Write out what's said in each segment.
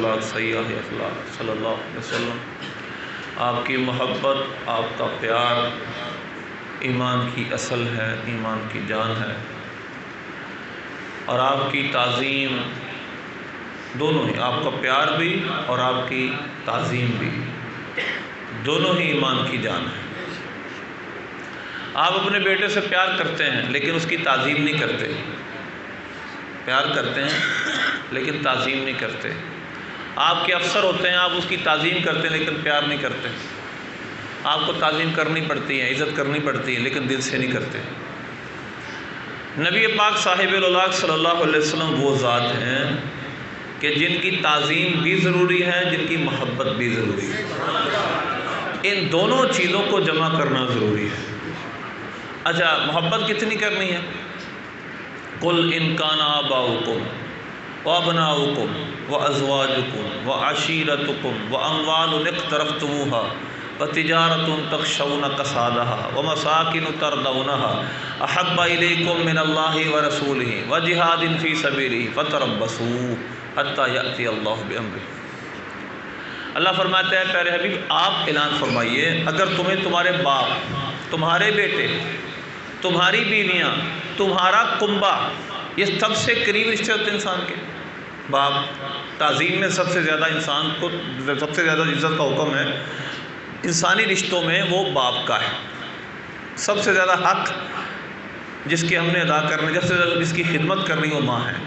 اخلاق سیاح اخلاق صلی اللہ علیہ وسلم، آپ کی محبت، آپ کا پیار ایمان کی اصل ہے، ایمان کی جان ہے، اور آپ کی تعظیم دونوں ہی، آپ کا پیار بھی اور آپ کی تعظیم بھی، دونوں ہی ایمان کی جان ہے۔ آپ اپنے بیٹے سے پیار کرتے ہیں لیکن اس کی تعظیم نہیں کرتے، پیار کرتے ہیں لیکن تعظیم نہیں کرتے۔ آپ کے افسر ہوتے ہیں، آپ اس کی تعظیم کرتے ہیں لیکن پیار نہیں کرتے۔ آپ کو تعظیم کرنی پڑتی ہے، عزت کرنی پڑتی ہے، لیکن دل سے نہیں کرتے۔ نبی پاک صاحب الاولاق صلی اللہ علیہ وسلم وہ ذات ہیں کہ جن کی تعظیم بھی ضروری ہے، جن کی محبت بھی ضروری ہے۔ ان دونوں چیزوں کو جمع کرنا ضروری ہے۔ اچھا، محبت کتنی کرنی ہے؟ قل ان کان آباؤکم وابناؤکم وازواجکم وعشیرتکم واموال اقترفتموها وتجارة تخشون کسادها ومساکن ترضونها احب الیکم من اللہ ورسولہ وجہاد فی سبیلہ فتربصوا حتی یأتی اللہ بامرہ۔ اللہ فرماتا ہے پیارے حبیب آپ اعلان فرمائیے، اگر تمہیں تمہارے باپ، تمہارے بیٹے، تمہاری بیویاں، تمہارا کنبہ، یہ سب سے قریب رشتے ہوتے ہیں انسان کے، باپ، تعظیم میں سب سے زیادہ انسان کو سب سے زیادہ عزت کا حکم ہے انسانی رشتوں میں، وہ باپ کا ہے۔ سب سے زیادہ حق جس کے ہم نے ادا کرنے، سب سے زیادہ جس کی خدمت کرنی وہ ماں ہے،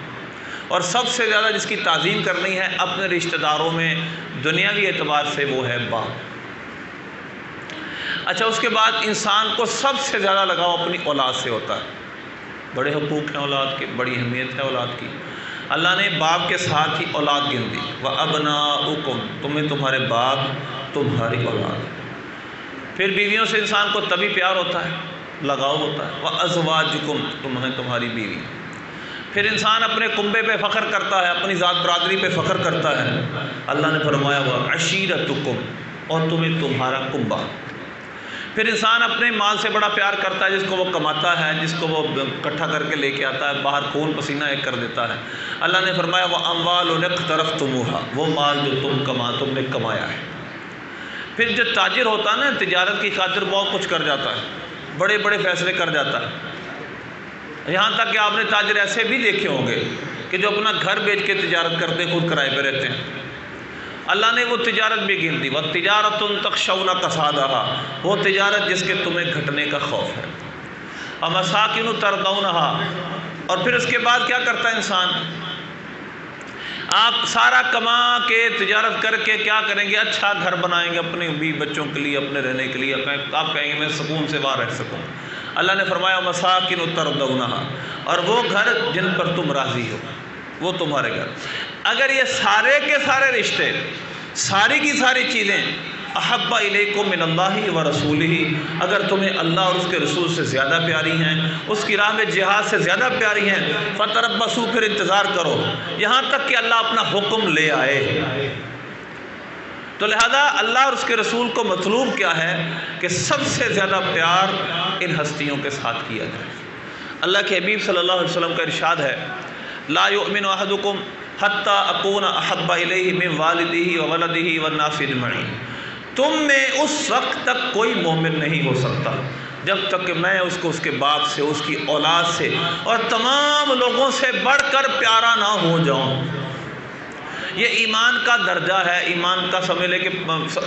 اور سب سے زیادہ جس کی تعظیم کرنی ہے اپنے رشتہ داروں میں دنیاوی اعتبار سے وہ ہے باپ۔ اچھا، اس کے بعد انسان کو سب سے زیادہ لگاؤ اپنی اولاد سے ہوتا ہے۔ بڑے حقوق ہیں اولاد کے، بڑی اہمیت ہے اولاد کی۔ اللہ نے باپ کے ساتھ ہی اولاد گن دی، وَأَبْنَاؤُكُمْ، تمہیں تمہارے باپ، تمہاری اولاد۔ پھر بیویوں سے انسان کو تبھی پیار ہوتا ہے، لگاؤ ہوتا ہے، وَأَزْوَاجُكُمْ، تمہیں تمہاری بیوی۔ پھر انسان اپنے کنبے پہ فخر کرتا ہے، اپنی ذات برادری پہ فخر کرتا ہے۔ اللہ نے فرمایا وَعَشِيرَتُكُمْ، اور تمہیں تمہارا کنبہ۔ پھر انسان اپنے مال سے بڑا پیار کرتا ہے، جس کو وہ کماتا ہے، جس کو وہ اکٹھا کر کے لے کے آتا ہے، باہر خون پسینہ ایک کر دیتا ہے۔ اللہ نے فرمایا وَأَمْوَالٌ اقْتَرَفْتُمُوهَا، وہ مال جو تم نے کمایا ہے۔ پھر جو تاجر ہوتا ہے نا، تجارت کی خاطر بہت کچھ کر جاتا ہے، بڑے بڑے فیصلے کر جاتا ہے۔ یہاں تک کہ آپ نے تاجر ایسے بھی دیکھے ہوں گے کہ جو اپنا گھر بیچ کے تجارت کرتے ہیں، خود کرائے پہ رہتے ہیں۔ اللہ نے وہ تجارت بھی گن دی، وَتِجَارَةٌ تَخْشَوْنَ کَسَادَهَا، وہ تجارت جس کے تمہیں گھٹنے کا خوف ہے۔ وَمَسَاکِنُ تَرْضَوْنَهَا، اور پھر اس کے بعد کیا کرتا ہے انسان؟ آپ سارا کما کے تجارت کر کے کیا کریں گے؟ اچھا گھر بنائیں گے اپنے بیوی بچوں کے لیے، اپنے رہنے کے لیے، آپ کہیں گے میں سکون سے وہاں رہ سکوں۔ اللہ نے فرمایا وَمَسَاکِنُ تَرْضَوْنَهَا، اور وہ گھر جن پر تم راضی ہو، وہ تمہارے گھر۔ اگر یہ سارے کے سارے رشتے، ساری کی ساری چیزیں احب الیکم من اللہ ورسولہ، اگر تمہیں اللہ اور اس کے رسول سے زیادہ پیاری ہیں، اس کی راہ میں جہاد سے زیادہ پیاری ہیں، فتربصوا، پھر انتظار کرو یہاں تک کہ اللہ اپنا حکم لے آئے۔ تو لہذا اللہ اور اس کے رسول کو مطلوب کیا ہے کہ سب سے زیادہ پیار ان ہستیوں کے ساتھ کیا جائے۔ اللہ کے حبیب صلی اللہ علیہ وسلم کا ارشاد ہے لا یؤمن احدکم حتی اکون احب الیہ من والدہ وولدہ والناس اجمعین، تم میں اس وقت تک کوئی مومن نہیں ہو سکتا جب تک کہ میں اس کو اس کے باپ سے، اس کی اولاد سے اور تمام لوگوں سے بڑھ کر پیارا نہ ہو جاؤں۔ یہ ایمان کا درجہ ہے، ایمان کا سمجھ لے کہ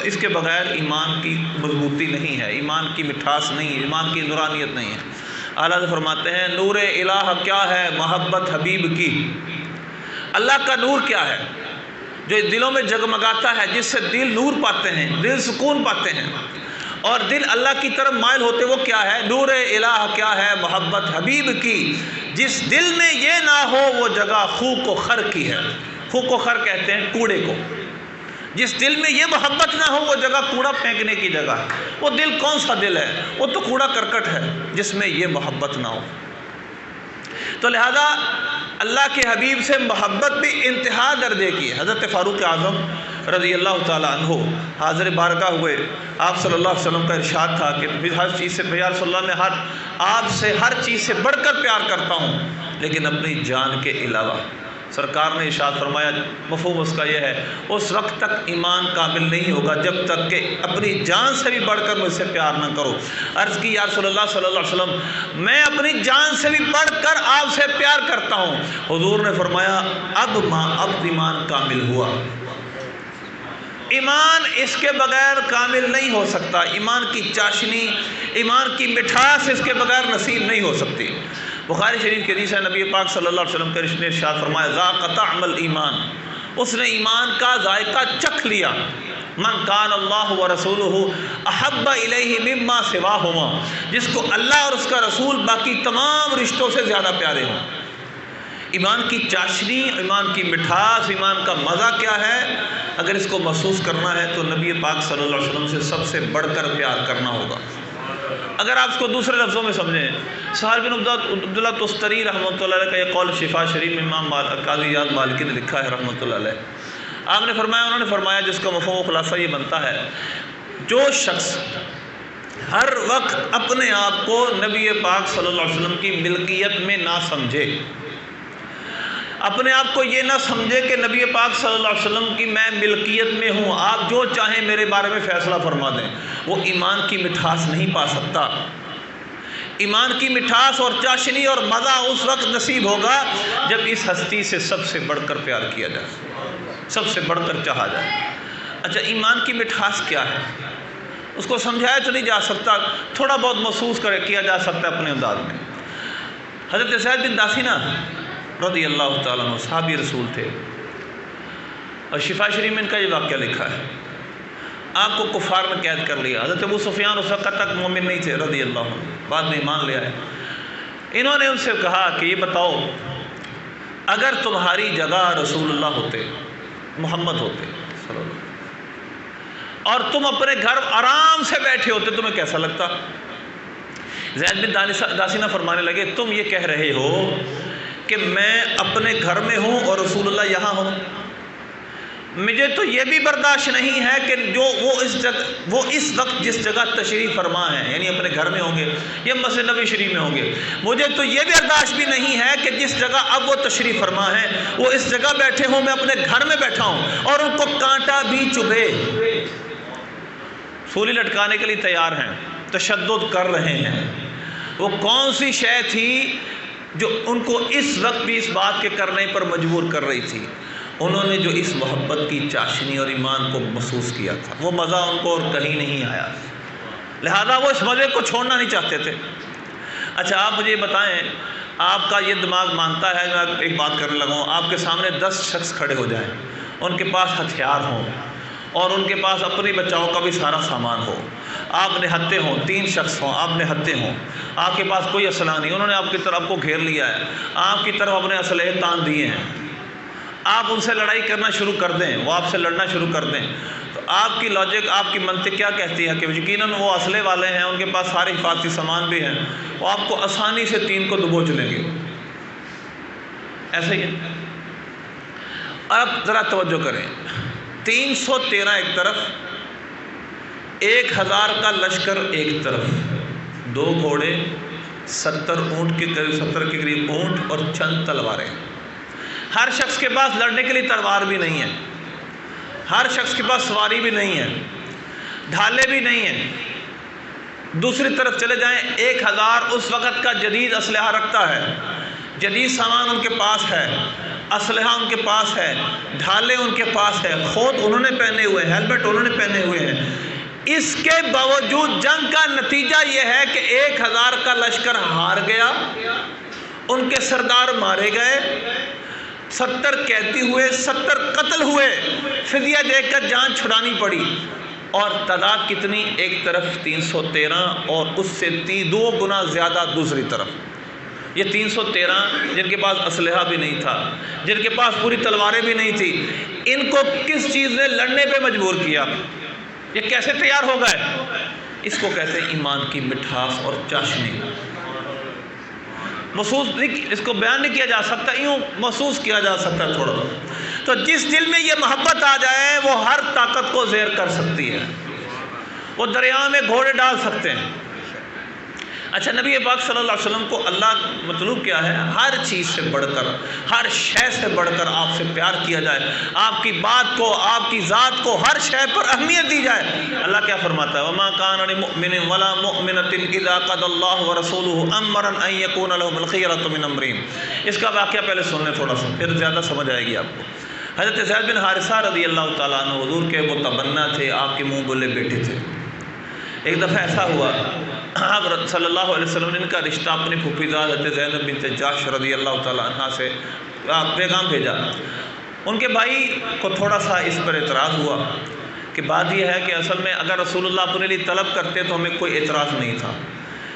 اس کے بغیر ایمان کی مضبوطی نہیں ہے، ایمان کی مٹھاس نہیں ہے، ایمان کی نورانیت نہیں ہے۔ اعلیٰ سے فرماتے ہیں نور الہ کیا ہے؟ محبت حبیب کی۔ اللہ کا نور کیا ہے؟ جو دلوں میں جگمگاتا ہے، جس سے دل نور پاتے ہیں، دل سکون پاتے ہیں، اور دل اللہ کی طرف مائل ہوتے، وہ کیا ہے؟ نور الہ کیا ہے؟ محبت حبیب کی۔ جس دل میں یہ نہ ہو وہ جگہ خوک و خر کی ہے۔ خوک و خر کہتے ہیں کوڑے کو۔ جس دل میں یہ محبت نہ ہو وہ جگہ کوڑا پھینکنے کی جگہ ہے۔ وہ دل کون سا دل ہے؟ وہ تو کوڑا کرکٹ ہے جس میں یہ محبت نہ ہو۔ تو لہذا اللہ کے حبیب سے محبت بھی انتہا درجے کی ہے۔ حضرت فاروق اعظم رضی اللہ تعالیٰ عنہ حاضر بارگاہ ہوئے، آپ صلی اللہ علیہ وسلم کا ارشاد تھا کہ ہر چیز سے یا رسول اللہ، میں آپ سے ہر چیز سے بڑھ کر پیار کرتا ہوں، لیکن اپنی جان کے علاوہ سرکار نے ارشاد فرمایا، مفہوم اس کا یہ ہے، اس وقت تک ایمان کامل نہیں ہوگا جب تک کہ اپنی جان سے بھی بڑھ کر مجھ سے پیار نہ کرو۔ عرض کی یا رسول اللہ صلی اللہ علیہ وسلم، میں اپنی جان سے بھی بڑھ کر آپ سے پیار کرتا ہوں۔ حضور نے فرمایا اب ایمان کامل ہوا۔ ایمان اس کے بغیر کامل نہیں ہو سکتا، ایمان کی چاشنی، ایمان کی مٹھاس اس کے بغیر نصیب نہیں ہو سکتی۔ بخاری شریف کی حدیث ہے، نبی پاک صلی اللہ علیہ وسلم نے ارشاد فرمایا ذاق طعم الایمان، اس نے ایمان کا ذائقہ چکھ لیا۔ من کان اللہ ورسولہ احب الیہ مما سواہما، جس کو اللہ اور اس کا رسول باقی تمام رشتوں سے زیادہ پیارے ہوں۔ ایمان کی چاشنی، ایمان کی مٹھاس، ایمان کا مزہ کیا ہے؟ اگر اس کو محسوس کرنا ہے تو نبی پاک صلی اللہ علیہ وسلم سے سب سے بڑھ کر پیار کرنا ہوگا۔ اگر آپ اس کو دوسرے لفظوں میں سمجھیں، سہل بن عبداللہ تستری رحمۃ اللہ علیہ کا یہ قول شفا شریف میں امام قاضی یاد مالکی نے لکھا ہے رحمۃ اللہ علیہ۔ آپ نے فرمایا، انہوں نے فرمایا جس کا مفہوم و خلاصہ یہ بنتا ہے، جو شخص ہر وقت اپنے آپ کو نبی پاک صلی اللہ علیہ وسلم کی ملکیت میں نہ سمجھے، اپنے آپ کو یہ نہ سمجھے کہ نبی پاک صلی اللہ علیہ وسلم کی میں ملکیت میں ہوں، آپ جو چاہیں میرے بارے میں فیصلہ فرما دیں، وہ ایمان کی مٹھاس نہیں پا سکتا۔ ایمان کی مٹھاس اور چاشنی اور مزہ اس وقت نصیب ہوگا جب اس ہستی سے سب سے بڑھ کر پیار کیا جائے، سب سے بڑھ کر چاہا جائے۔ اچھا، ایمان کی مٹھاس کیا ہے؟ اس کو سمجھایا تو نہیں جا سکتا، تھوڑا بہت محسوس کیا جا سکتا ہے اپنے انداز میں۔ حضرت زید بن داسینہ رضی اللہ تعالیٰ عنہ صحابی رسول تھے، اور شفا شریف میں ان کا یہ واقعہ لکھا ہے۔ آپ کو کفار نے قید کر لیا، حضرت ابو سفیان اس وقت تک مومن نہیں تھے رضی اللہ عنہ، بعد میں ایمان لے آئے۔ انہوں نے ان سے کہا کہ یہ بتاؤ، اگر تمہاری جگہ رسول اللہ ہوتے، محمد ہوتے صلی اللہ علیہ وسلم، اور تم اپنے گھر آرام سے بیٹھے ہوتے، تمہیں کیسا لگتا؟ زید بن داسینہ فرمانے لگے، تم یہ کہہ رہے ہو کہ میں اپنے گھر میں ہوں اور رسول اللہ یہاں ہوں؟ مجھے تو یہ بھی برداشت نہیں ہے کہ جو وہ اس وقت جس جگہ تشریف فرما ہیں، یعنی اپنے گھر میں ہوں گے یا مسجد نبی شریف میں ہوں گے، مجھے تو یہ بھی برداشت بھی نہیں ہے کہ جس جگہ اب وہ تشریف فرما ہیں وہ اس جگہ بیٹھے ہوں، میں اپنے گھر میں بیٹھا ہوں اور ان کو کانٹا بھی چبھے، سولی لٹکانے کے لیے تیار ہیں، تشدد کر رہے ہیں۔ وہ کون سی شے تھی جو ان کو اس وقت بھی اس بات کے کرنے پر مجبور کر رہی تھی؟ انہوں نے جو اس محبت کی چاشنی اور ایمان کو محسوس کیا تھا، وہ مزہ ان کو اور کہیں نہیں آیا، لہذا وہ اس مزے کو چھوڑنا نہیں چاہتے تھے۔ اچھا، آپ مجھے بتائیں، آپ کا یہ دماغ مانتا ہے، میں ایک بات کرنے لگا ہوں، آپ کے سامنے 10 شخص کھڑے ہو جائیں، ان کے پاس ہتھیار ہوں اور ان کے پاس اپنی بچاؤ کا بھی سارا سامان ہو، آپ نہتے ہوں، 3 شخص ہوں، آپ نہتے ہوں، آپ کے پاس کوئی اسلحہ نہیں، انہوں نے آپ کی طرف کو گھیر لیا ہے، آپ کی طرف اپنے اسلحے تان دیے ہیں، آپ ان سے لڑائی کرنا شروع کر دیں، وہ آپ سے لڑنا شروع کر دیں، تو آپ کی لاجک، آپ کی منطق کیا کہتی ہے کہ یقیناً وہ اسلحے والے ہیں، ان کے پاس سارے حفاظتی سامان بھی ہیں، وہ آپ کو آسانی سے 3 کو دبوچ لیں گے، ایسے ہی ہے۔ اب ذرا توجہ کریں، 313 ایک طرف، 1000 کا لشکر ایک طرف، 2 گھوڑے، 70 اونٹ کے قریب، 70 کے قریب اونٹ اور چند تلواریں۔ ہر شخص کے پاس لڑنے کے لیے تلوار بھی نہیں ہے، ہر شخص کے پاس سواری بھی نہیں ہے، ڈھالے بھی نہیں ہیں۔ دوسری طرف چلے جائیں، 1000 اس وقت کا جدید اسلحہ رکھتا ہے، جدید سامان ان کے پاس ہے، اسلحہ ان کے پاس ہے، ڈھالے ان کے پاس ہے، خود انہوں نے پہنے ہوئے ہیں، ہیلمٹ انہوں نے پہنے ہوئے ہیں۔ اس کے باوجود جنگ کا نتیجہ یہ ہے کہ 1000 کا لشکر ہار گیا، ان کے سردار مارے گئے، 70 قیدی ہوئے، 70 قتل ہوئے، فدیہ دے کر جان چھڑانی پڑی، اور تعداد کتنی؟ ایک طرف 313 اور اس سے 2 گنا زیادہ دوسری طرف۔ یہ 313 جن کے پاس اسلحہ بھی نہیں تھا، جن کے پاس پوری تلواریں بھی نہیں تھی، ان کو کس چیز نے لڑنے پہ مجبور کیا؟ یہ کیسے تیار ہو گئے؟ اس کو کہتے ہیں ایمان کی مٹھاس اور چاشنی۔ محسوس نہیں، اس کو بیان نہیں کیا جا سکتا، یوں محسوس کیا جا سکتا ہے تھوڑا۔ تو جس دل میں یہ محبت آ جائے وہ ہر طاقت کو زیر کر سکتی ہے، وہ دریا میں گھوڑے ڈال سکتے ہیں۔ اچھا، نبی پاک صلی اللہ علیہ وسلم کو اللہ مطلوب کیا ہے؟ ہر چیز سے بڑھ کر، ہر شے سے بڑھ کر آپ سے پیار کیا جائے، آپ کی بات کو، آپ کی ذات کو، ہر شے پر اہمیت دی جائے۔ اللہ کیا فرماتا ہے؟ وَمَا كَانَ لِمُؤْمِنٍ وَلَا مُؤْمِنَةٍ إِذَا قَضَى اللَّهُ وَرَسُولُهُ أَمْرًا أَن يَكُونَ لَهُمُ الْخِيَرَةُ مِنْ أَمْرِهِمْ۔ اس کا واقعہ پہلے سن لیں تھوڑا سا، پھر زیادہ سمجھ آئے گی آپ کو۔ حضرت زید بن حارثہ رضی اللہ تعالیٰ عنہ حضور کے متبنہ تھے، آپ کے منہ بولے بیٹے تھے۔ ایک دفعہ ایسا ہوا، آپ صلی اللہ علیہ وسلم نے ان کا رشتہ اپنی پھوپھیزاد حضرت زینب بنت جحش رضی اللہ تعالیٰ عنہ سے پیغام بھیجا۔ ان کے بھائی کو تھوڑا سا اس پر اعتراض ہوا کہ بات یہ ہے کہ اصل میں اگر رسول اللہ اپنے لیے طلب کرتے تو ہمیں کوئی اعتراض نہیں تھا،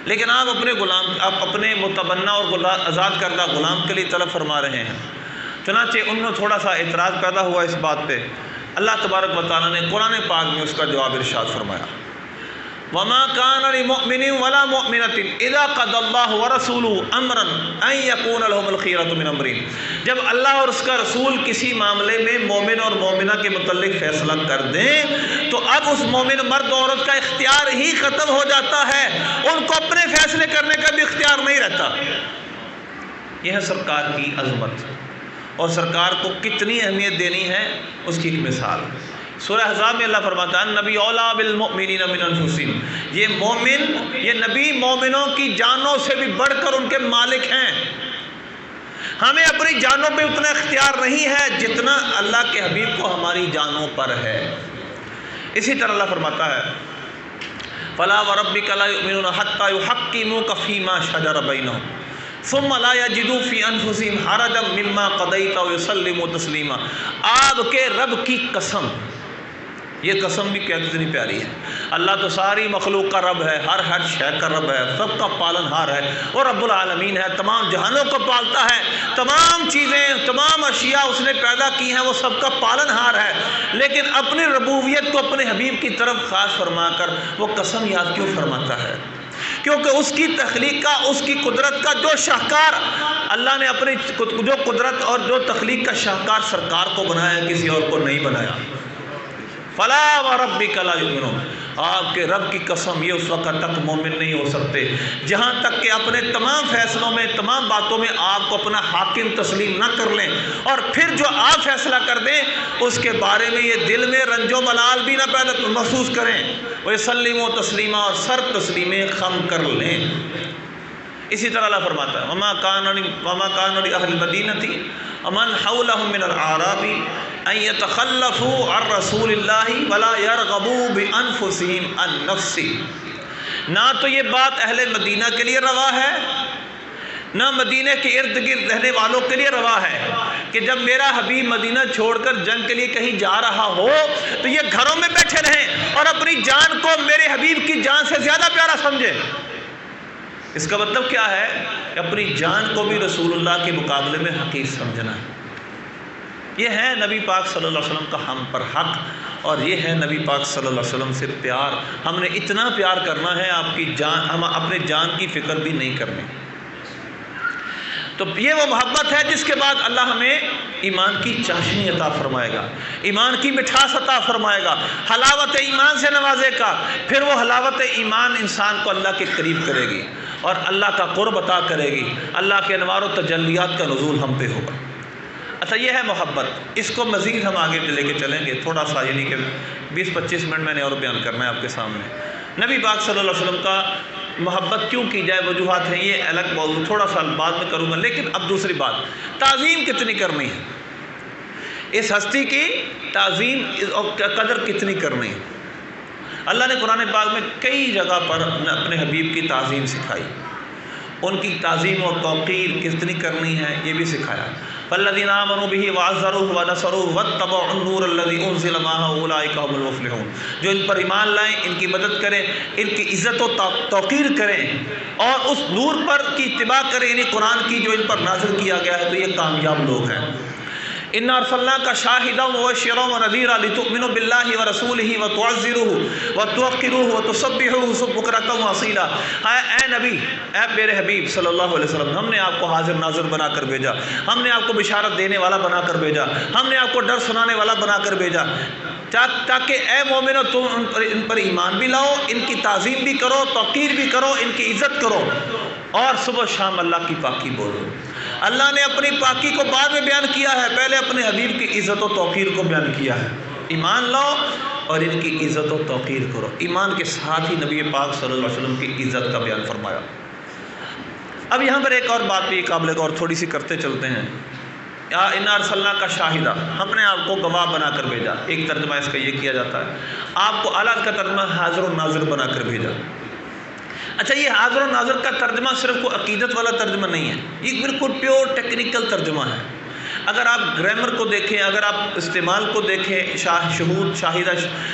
لیکن آپ اپنے متبنہ اور آزاد کردہ غلام کے لیے طلب فرما رہے ہیں۔ چنانچہ ان میں تھوڑا سا اعتراض پیدا ہوا اس بات پہ۔ اللہ تبارک و تعالیٰ نے قرآن پاک میں اس کا جواب ارشاد فرمایا، وَمَا كَانَ لِمُؤْمِنٍ وَلَا مُؤْمِنَةٍ إِذَا قَضَى اللَّهُ وَرَسُولُهُ أَمْرًا أَن يَكُونَ لَهُمُ الْخِيَرَةُ مِنْ أَمْرِهِمْ۔ جب اللہ اور اس کا رسول کسی معاملے میں مومن اور مومنہ کے متعلق فیصلہ کر دیں تو اب اس مومن مرد و عورت کا اختیار ہی ختم ہو جاتا ہے، ان کو اپنے فیصلے کرنے کا بھی اختیار نہیں رہتا۔ یہ ہے سرکار کی عظمت، اور سرکار کو کتنی اہمیت دینی ہے اس کی ایک مثال۔ سورہ احزاب میں اللہ فرماتا ہے نبی اولا بالمؤمنین من انفسہم، یہ نبی مومنوں کی جانوں سے بھی بڑھ کر ان کے مالک ہیں۔ ہمیں اپنی جانوں پہ اتنا اختیار نہیں ہے جتنا اللہ کے حبیب کو ہماری جانوں پر ہے۔ اسی طرح اللہ فرماتا ہے فلا وربک لا یؤمنون حتی یحکموک فیما شجر بینہم ثم لا یجدوا فی انفسہم حرجا مما قضیت ویسلموا تسلیما۔ آپ کے رب کی قسم، یہ قسم بھی کتنی پیاری ہے۔ اللہ تو ساری مخلوق کا رب ہے، ہر شے کا رب ہے، سب کا پالن ہار ہے، اور رب العالمین ہے، تمام جہانوں کو پالتا ہے، تمام چیزیں، تمام اشیاء اس نے پیدا کی ہیں، وہ سب کا پالن ہار ہے، لیکن اپنی ربوبیت کو اپنے حبیب کی طرف خاص فرما کر وہ قسم یاد کیوں فرماتا ہے؟ کیونکہ اس کی تخلیق کا، اس کی قدرت کا جو شاہکار اللہ نے اپنی جو قدرت اور جو تخلیق کا شاہکار سرکار کو بنایا، کسی اور کو نہیں بنایا۔ فلا وربک لا یؤمنون، آپ کے رب کی قسم یہ اس وقت تک مومن نہیں ہو سکتے جہاں تک کہ اپنے تمام فیصلوں میں، تمام باتوں میں آپ کو اپنا حاکم تسلیم نہ کر لیں، اور پھر جو آپ فیصلہ کر دیں اس کے بارے میں یہ دل میں رنج و ملال بھی نہ پیدا محسوس کریں، وَيُسَلِّمُوا تسلیما، اور سر تسلیمیں خم کر لیں۔ اسی طرح اللہ فرماتا ہے وَمَا كَانَ لِأَهْلِ الْمَدِينَةِ وَمَنْ حَوْلَهُم مِّنَ الْأَعْرَابِ أَن يَتَخَلَّفُوا عَن رَّسُولِ اللَّهِ وَلَا يَرْغَبُوا بِأَنفُسِهِمْ عَن نَّفْسِهِ۔ نہ تو یہ بات اہل مدینہ کے لیے روا ہے، نہ مدینہ کے ارد گرد رہنے والوں کے لیے روا ہے کہ جب میرا حبیب مدینہ چھوڑ کر جنگ کے لیے کہیں جا رہا ہو تو یہ گھروں میں بیٹھے رہیں اور اپنی جان کو میرے حبیب کی جان سے زیادہ پیارا سمجھے۔ اس کا مطلب کیا ہے کہ اپنی جان کو بھی رسول اللہ کے مقابلے میں حقیر سمجھنا ہے۔ یہ ہے نبی پاک صلی اللہ علیہ وسلم کا ہم پر حق، اور یہ ہے نبی پاک صلی اللہ علیہ وسلم سے پیار۔ ہم نے اتنا پیار کرنا ہے، آپ کی جان، ہم اپنے جان کی فکر بھی نہیں کرنی۔ تو یہ وہ محبت ہے جس کے بعد اللہ ہمیں ایمان کی چاشنی عطا فرمائے گا، ایمان کی مٹھاس عطا فرمائے گا، حلاوت ایمان سے نوازے گا۔ پھر وہ حلاوت ایمان انسان کو اللہ کے قریب کرے گی اور اللہ کا قرب عطا کرے گی، اللہ کے انوار و تجلیات کا نزول ہم پہ ہوگا۔ اچھا، یہ ہے محبت، اس کو مزید ہم آگے لے کے چلیں گے تھوڑا سا، یعنی کہ 20-25 منٹ میں نے اور بیان کرنا ہے آپ کے سامنے۔ نبی پاک صلی اللہ علیہ وسلم کا محبت کیوں کی جائے، وجوہات ہیں، یہ الگ موضوع تھوڑا سا بعد میں کروں گا۔ لیکن اب دوسری بات، تعظیم کتنی کرنی ہے، اس ہستی کی تعظیم اور قدر کتنی کرنی ہے۔ اللہ نے قرآن پاک میں کئی جگہ پر اپنے حبیب کی تعظیم سکھائی، ان کی تعظیم اور توقیر کتنی کرنی ہے یہ بھی سکھایا۔ فالذین آمنوا بہ وعزروہ ونصروہ واتبعوا النور الذی انزل معہ اولئک هم المفلحون، جو ان پر ایمان لائیں، ان کی مدد کریں، ان کی عزت و توقیر کریں اور اس نور پر کی اتباع کریں، یعنی قرآن کی جو ان پر نازل کیا گیا ہے، تو یہ کامیاب لوگ ہیں۔ اِنَّا أَرْسَلْنَاكَ شَاهِدًا وَمُبَشِّرًا وَنَذِيرًا لِتُؤْمِنُوا بِاللَّهِ وَرَسُولِهِ وَتُعَزِّرُوهُ وَتُوَقِّرُوهُ وَتُسَبِّحُوهُ بُكْرَةً وَأَصِيلًا۔ اے نبی، اے میرے حبیب صلی اللہ علیہ وسلم، ہم نے آپ کو حاضر ناظر بنا کر بھیجا، ہم نے آپ کو بشارت دینے والا بنا کر بھیجا، ہم نے آپ کو ڈر سنانے والا بنا کر بھیجا۔ تاکہ اے مومنو تم ان پر ایمان بھی لاؤ، ان کی تعظیم بھی کرو، توقیر بھی کرو، ان کی عزت کرو، اور صبح شام اللہ کی پاکی بولو۔ اللہ نے اپنی پاکی کو بعد میں بیان کیا ہے، پہلے اپنے حبیب کی عزت و توقیر کو بیان کیا ہے۔ ایمان لاؤ اور ان کی عزت و توقیر کرو۔ ایمان کے ساتھ ہی نبی پاک صلی اللہ علیہ وسلم کی عزت کا بیان فرمایا۔ اب یہاں پر ایک اور بات بھی قابل غور تھوڑی سی کرتے چلتے ہیں۔ یا انا ارسلنا کا شاہدہ، ہم نے آپ کو گواہ بنا کر بھیجا۔ ایک ترجمہ اس کا یہ کیا جاتا ہے، آپ کو اعلیٰ کا ترجمہ حاضر و ناظر بنا کر بھیجا۔ اچھا، یہ حاضر و ناظر کا ترجمہ صرف کوئی عقیدت والا ترجمہ نہیں ہے، یہ بالکل پیور ٹیکنیکل ترجمہ ہے۔ اگر آپ گرامر کو دیکھیں، اگر آپ استعمال کو دیکھیں، شہود، شاہدہ،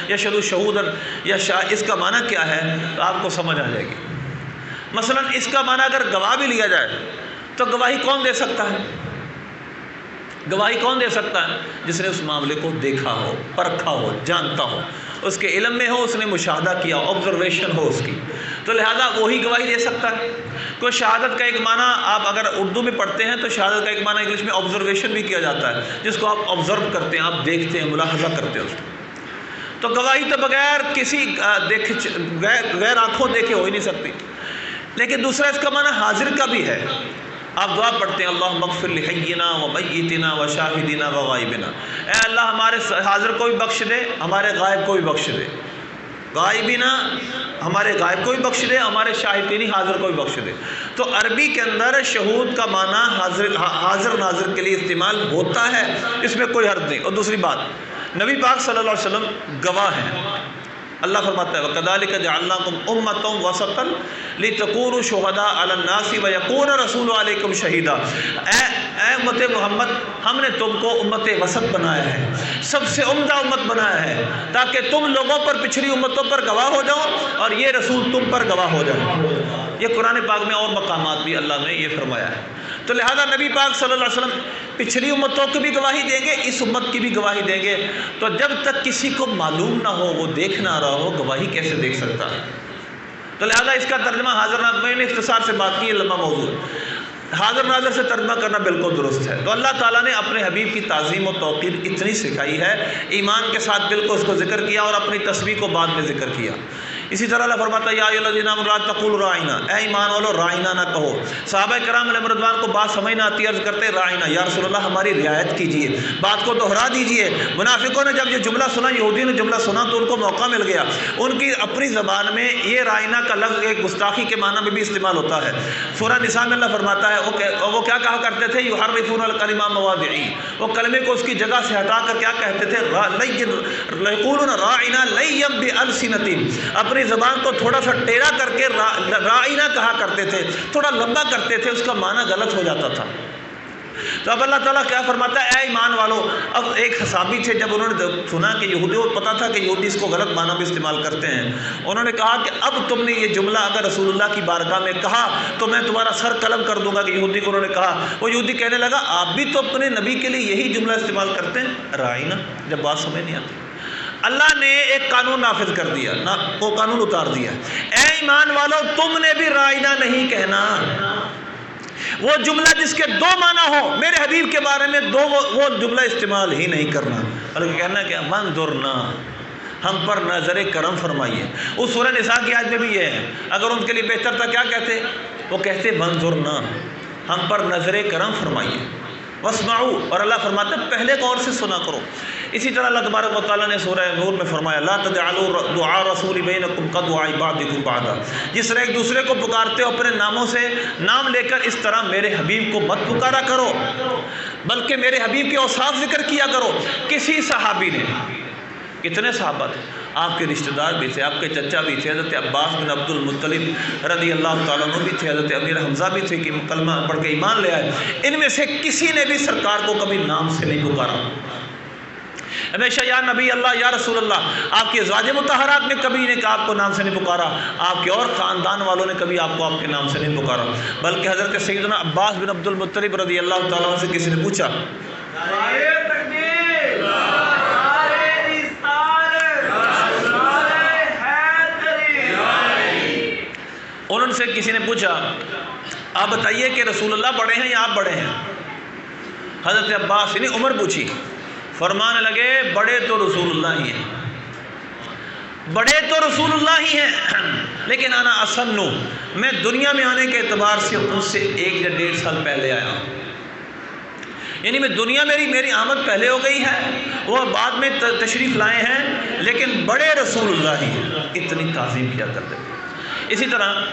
یشہد شہوداً، یا اس کا معنی کیا ہے تو آپ کو سمجھ آ جائے گی۔ مثلا اس کا معنی اگر گواہ بھی لیا جائے تو گواہی کون دے سکتا ہے؟ گواہی کون دے سکتا ہے؟ جس نے اس معاملے کو دیکھا ہو، پرکھا ہو، جانتا ہو، اس کے علم میں ہو، اس نے مشاہدہ کیا، آبزرویشن ہو اس کی، تو لہذا وہی گواہی دے سکتا ہے۔ کوئی شہادت کا ایک معنی آپ اگر اردو میں پڑھتے ہیں تو شہادت کا ایک معنی انگلش میں آبزرویشن بھی کیا جاتا ہے، جس کو آپ آبزرو کرتے ہیں، آپ دیکھتے ہیں، ملاحظہ کرتے ہیں اس کو۔ تو گواہی تو بغیر کسی غیر آنکھوں دیکھے ہو ہی نہیں سکتی۔ لیکن دوسرا اس کا معنی حاضر کا بھی ہے۔ آپ دعا پڑھتے ہیں، اللہم اغفر لحینا و میتنا و شاہدنا و غائبنا، اے اللہ ہمارے حاضر کو بھی بخش دے، ہمارے غائب کو بھی بخش دے، غائبنا ہمارے غائب کو بھی بخش دے، ہمارے شاہدینی حاضر کو بھی بخش دے۔ تو عربی کے اندر شہود کا معنی حاضر ناظر کے لیے استعمال ہوتا ہے، اس میں کوئی حرج نہیں۔ اور دوسری بات، نبی پاک صلی اللہ علیہ وسلم گواہ ہیں۔ اللہ فرماتا ہے وَكَذَلِكَ جَعَلْنَاكُمْ أُمَّةً وَسَطًا لِتَكُونُوا شُهَدَاءَ عَلَى النَّاسِ وَيَكُونَ الرَّسُولُ عَلَيْكُمْ شَهِيدًا۔ اے امت محمد، ہم نے تم کو امت وسط بنایا ہے، سب سے عمدہ امت بنایا ہے، تاکہ تم لوگوں پر پچھلی امتوں پر گواہ ہو جاؤ اور یہ رسول تم پر گواہ ہو جائے۔ یہ قرآن پاک میں اور مقامات بھی اللہ نے یہ فرمایا ہے۔ تو لہذا نبی پاک صلی اللہ علیہ وسلم پچھلی امتوں کی بھی گواہی دیں گے، اس امت کی بھی گواہی دیں گے۔ تو جب تک کسی کو معلوم نہ ہو، وہ دیکھ نہ رہا ہو، گواہی کیسے دیکھ سکتا ہے؟ تو لہذا اس کا ترجمہ حاضر ناظر، میں نے اختصار سے بات کی ہے، لمبا موضوع ہے، حاضر ناظر سے ترجمہ کرنا بالکل درست ہے۔ تو اللہ تعالیٰ نے اپنے حبیب کی تعظیم و توقیر اتنی سکھائی ہے، ایمان کے ساتھ بالکل اس کو ذکر کیا اور اپنی تسبیح کو بعد میں ذکر کیا۔ اسی طرح اللہ فرماتا ہے یا ایھا الذین آمنوا لا تقولوا راعینا، اے ایمان والو راعینا نہ کہو۔ صحابہ کرام علیہ رضوان کو بات سمجھ نہ آتی، عرض کرتے راعینا، یا رسول اللہ ہماری رعایت کیجئے، بات کو دہرا دیجئے۔ منافقوں نے جب یہ جملہ سنا، یہودی نے جملہ سنا، تو ان کو موقع مل گیا، ان کی اپنی زبان میں یہ راعینا کا لفظ ایک گستاخی کے معنی میں بھی استعمال ہوتا ہے۔ سورہ نساء میں اللہ فرماتا ہے وہ کیا کہا کرتے تھے، یحرفون الکلمۃ عن مواضعہ، وہ کلمے کو اس کی جگہ سے ہٹا کر کیا کہتے تھے، یقولون راعینا لیا بالسنتہم، اپنی زبان کو تھوڑا سا ٹیڑھا کر کے راعینا کہا کرتے تھے، تھوڑا لمبا کرتے تھے، اس کا معنی غلط ہو جاتا تھا۔ تو اب اللہ تعالیٰ کیا فرماتا ہے، اے ایمان والو۔ اب ایک صحابی تھے، جب انہوں نے سنا کہ یہودیوں کو پتا تھا کہ یہودی اس کو غلط معنی میں استعمال کرتے ہیں، انہوں نے کہا کہ اب تم نے یہ جملہ اگر رسول اللہ کی بارگاہ میں کہا تو میں تمہارا سر قلم کر دوں گا، کہ یہودی کو انہوں نے کہا۔ وہ یہودی کہنے لگا آپ بھی تو اپنے نبی کے لیے یہی جملہ استعمال کرتے ہیں، راعینا، جب بات سمجھ نہیں آتی۔ اللہ نے ایک قانون نافذ کر دیا، وہ قانون اتار دیا، اے ایمان والو تم نے بھی راعینا نہیں کہنا۔ وہ جملہ جس کے دو معنی ہو، میرے حبیب کے بارے میں وہ جملہ استعمال ہی نہیں کرنا، بلکہ کہنا کہ منظرنا، ہم پر نظر کرم فرمائیے۔ اس سورہ نساء کی آیت میں بھی یہ ہے، اگر ان کے لیے بہتر تھا کیا کہتے، وہ کہتے منظرنا، ہم پر نظر کرم فرمائیے، واسمعوا، اور اللہ فرماتا ہے پہلے غور سے سنا کرو۔ اسی طرح اللہ تبارک و تعالیٰ نے سورہ نور میں فرمایا لا تجعلوا دعاء الرسول بینکم کدعاء بعضکم بعضا، جس طرح ایک دوسرے کو پکارتے ہو اپنے ناموں سے نام لے کر، اس طرح میرے حبیب کو مت پکارا کرو، بلکہ میرے حبیب کے اوصاف ذکر کیا کرو۔ کسی صحابی نے، کتنے صحابہ تھے، آپ کے رشتہ دار بھی تھے، آپ کے چچا بھی تھے، حضرت عباس بن عبد المطلب رضی اللہ تعالیٰ عنہ بھی تھے، حضرت امیر حمزہ بھی تھے کہ کلمہ پڑھ کے ایمان لے آئے، ان میں سے کسی نے بھی سرکار کو کبھی نام سے نہیں پکارا۔ ہمیشہ یا نبی اللہ، یا رسول اللہ، آپ کے ازواج مطہرات میں کبھی نے آپ کو نام سے نہیں پکارا، آپ کے اور خاندان والوں نے کبھی آپ کو آپ کے نام سے نہیں پکارا، بلکہ حضرت سیدنا عباس بن عبد المطلب رضی اللہ تعالیٰ عنہ سے کسی نے پوچھا، انہوں سے کسی نے پوچھا آپ بتائیے کہ رسول اللہ بڑے ہیں یا آپ بڑے ہیں؟ حضرت عباس یعنی عمر پوچھی، فرمانے لگے بڑے تو رسول اللہ ہی ہیں، بڑے تو رسول اللہ ہی ہیں، لیکن انا اسنو، میں دنیا میں آنے کے اعتبار سے ان سے 1 یا 1.5 سال پہلے آیا ہوں، یعنی میں دنیا میری آمد پہلے ہو گئی ہے، وہ بعد میں تشریف لائے ہیں، لیکن بڑے رسول اللہ ہی ہیں، اتنی تعظیم کیا کرتے تھے۔ اسی طرح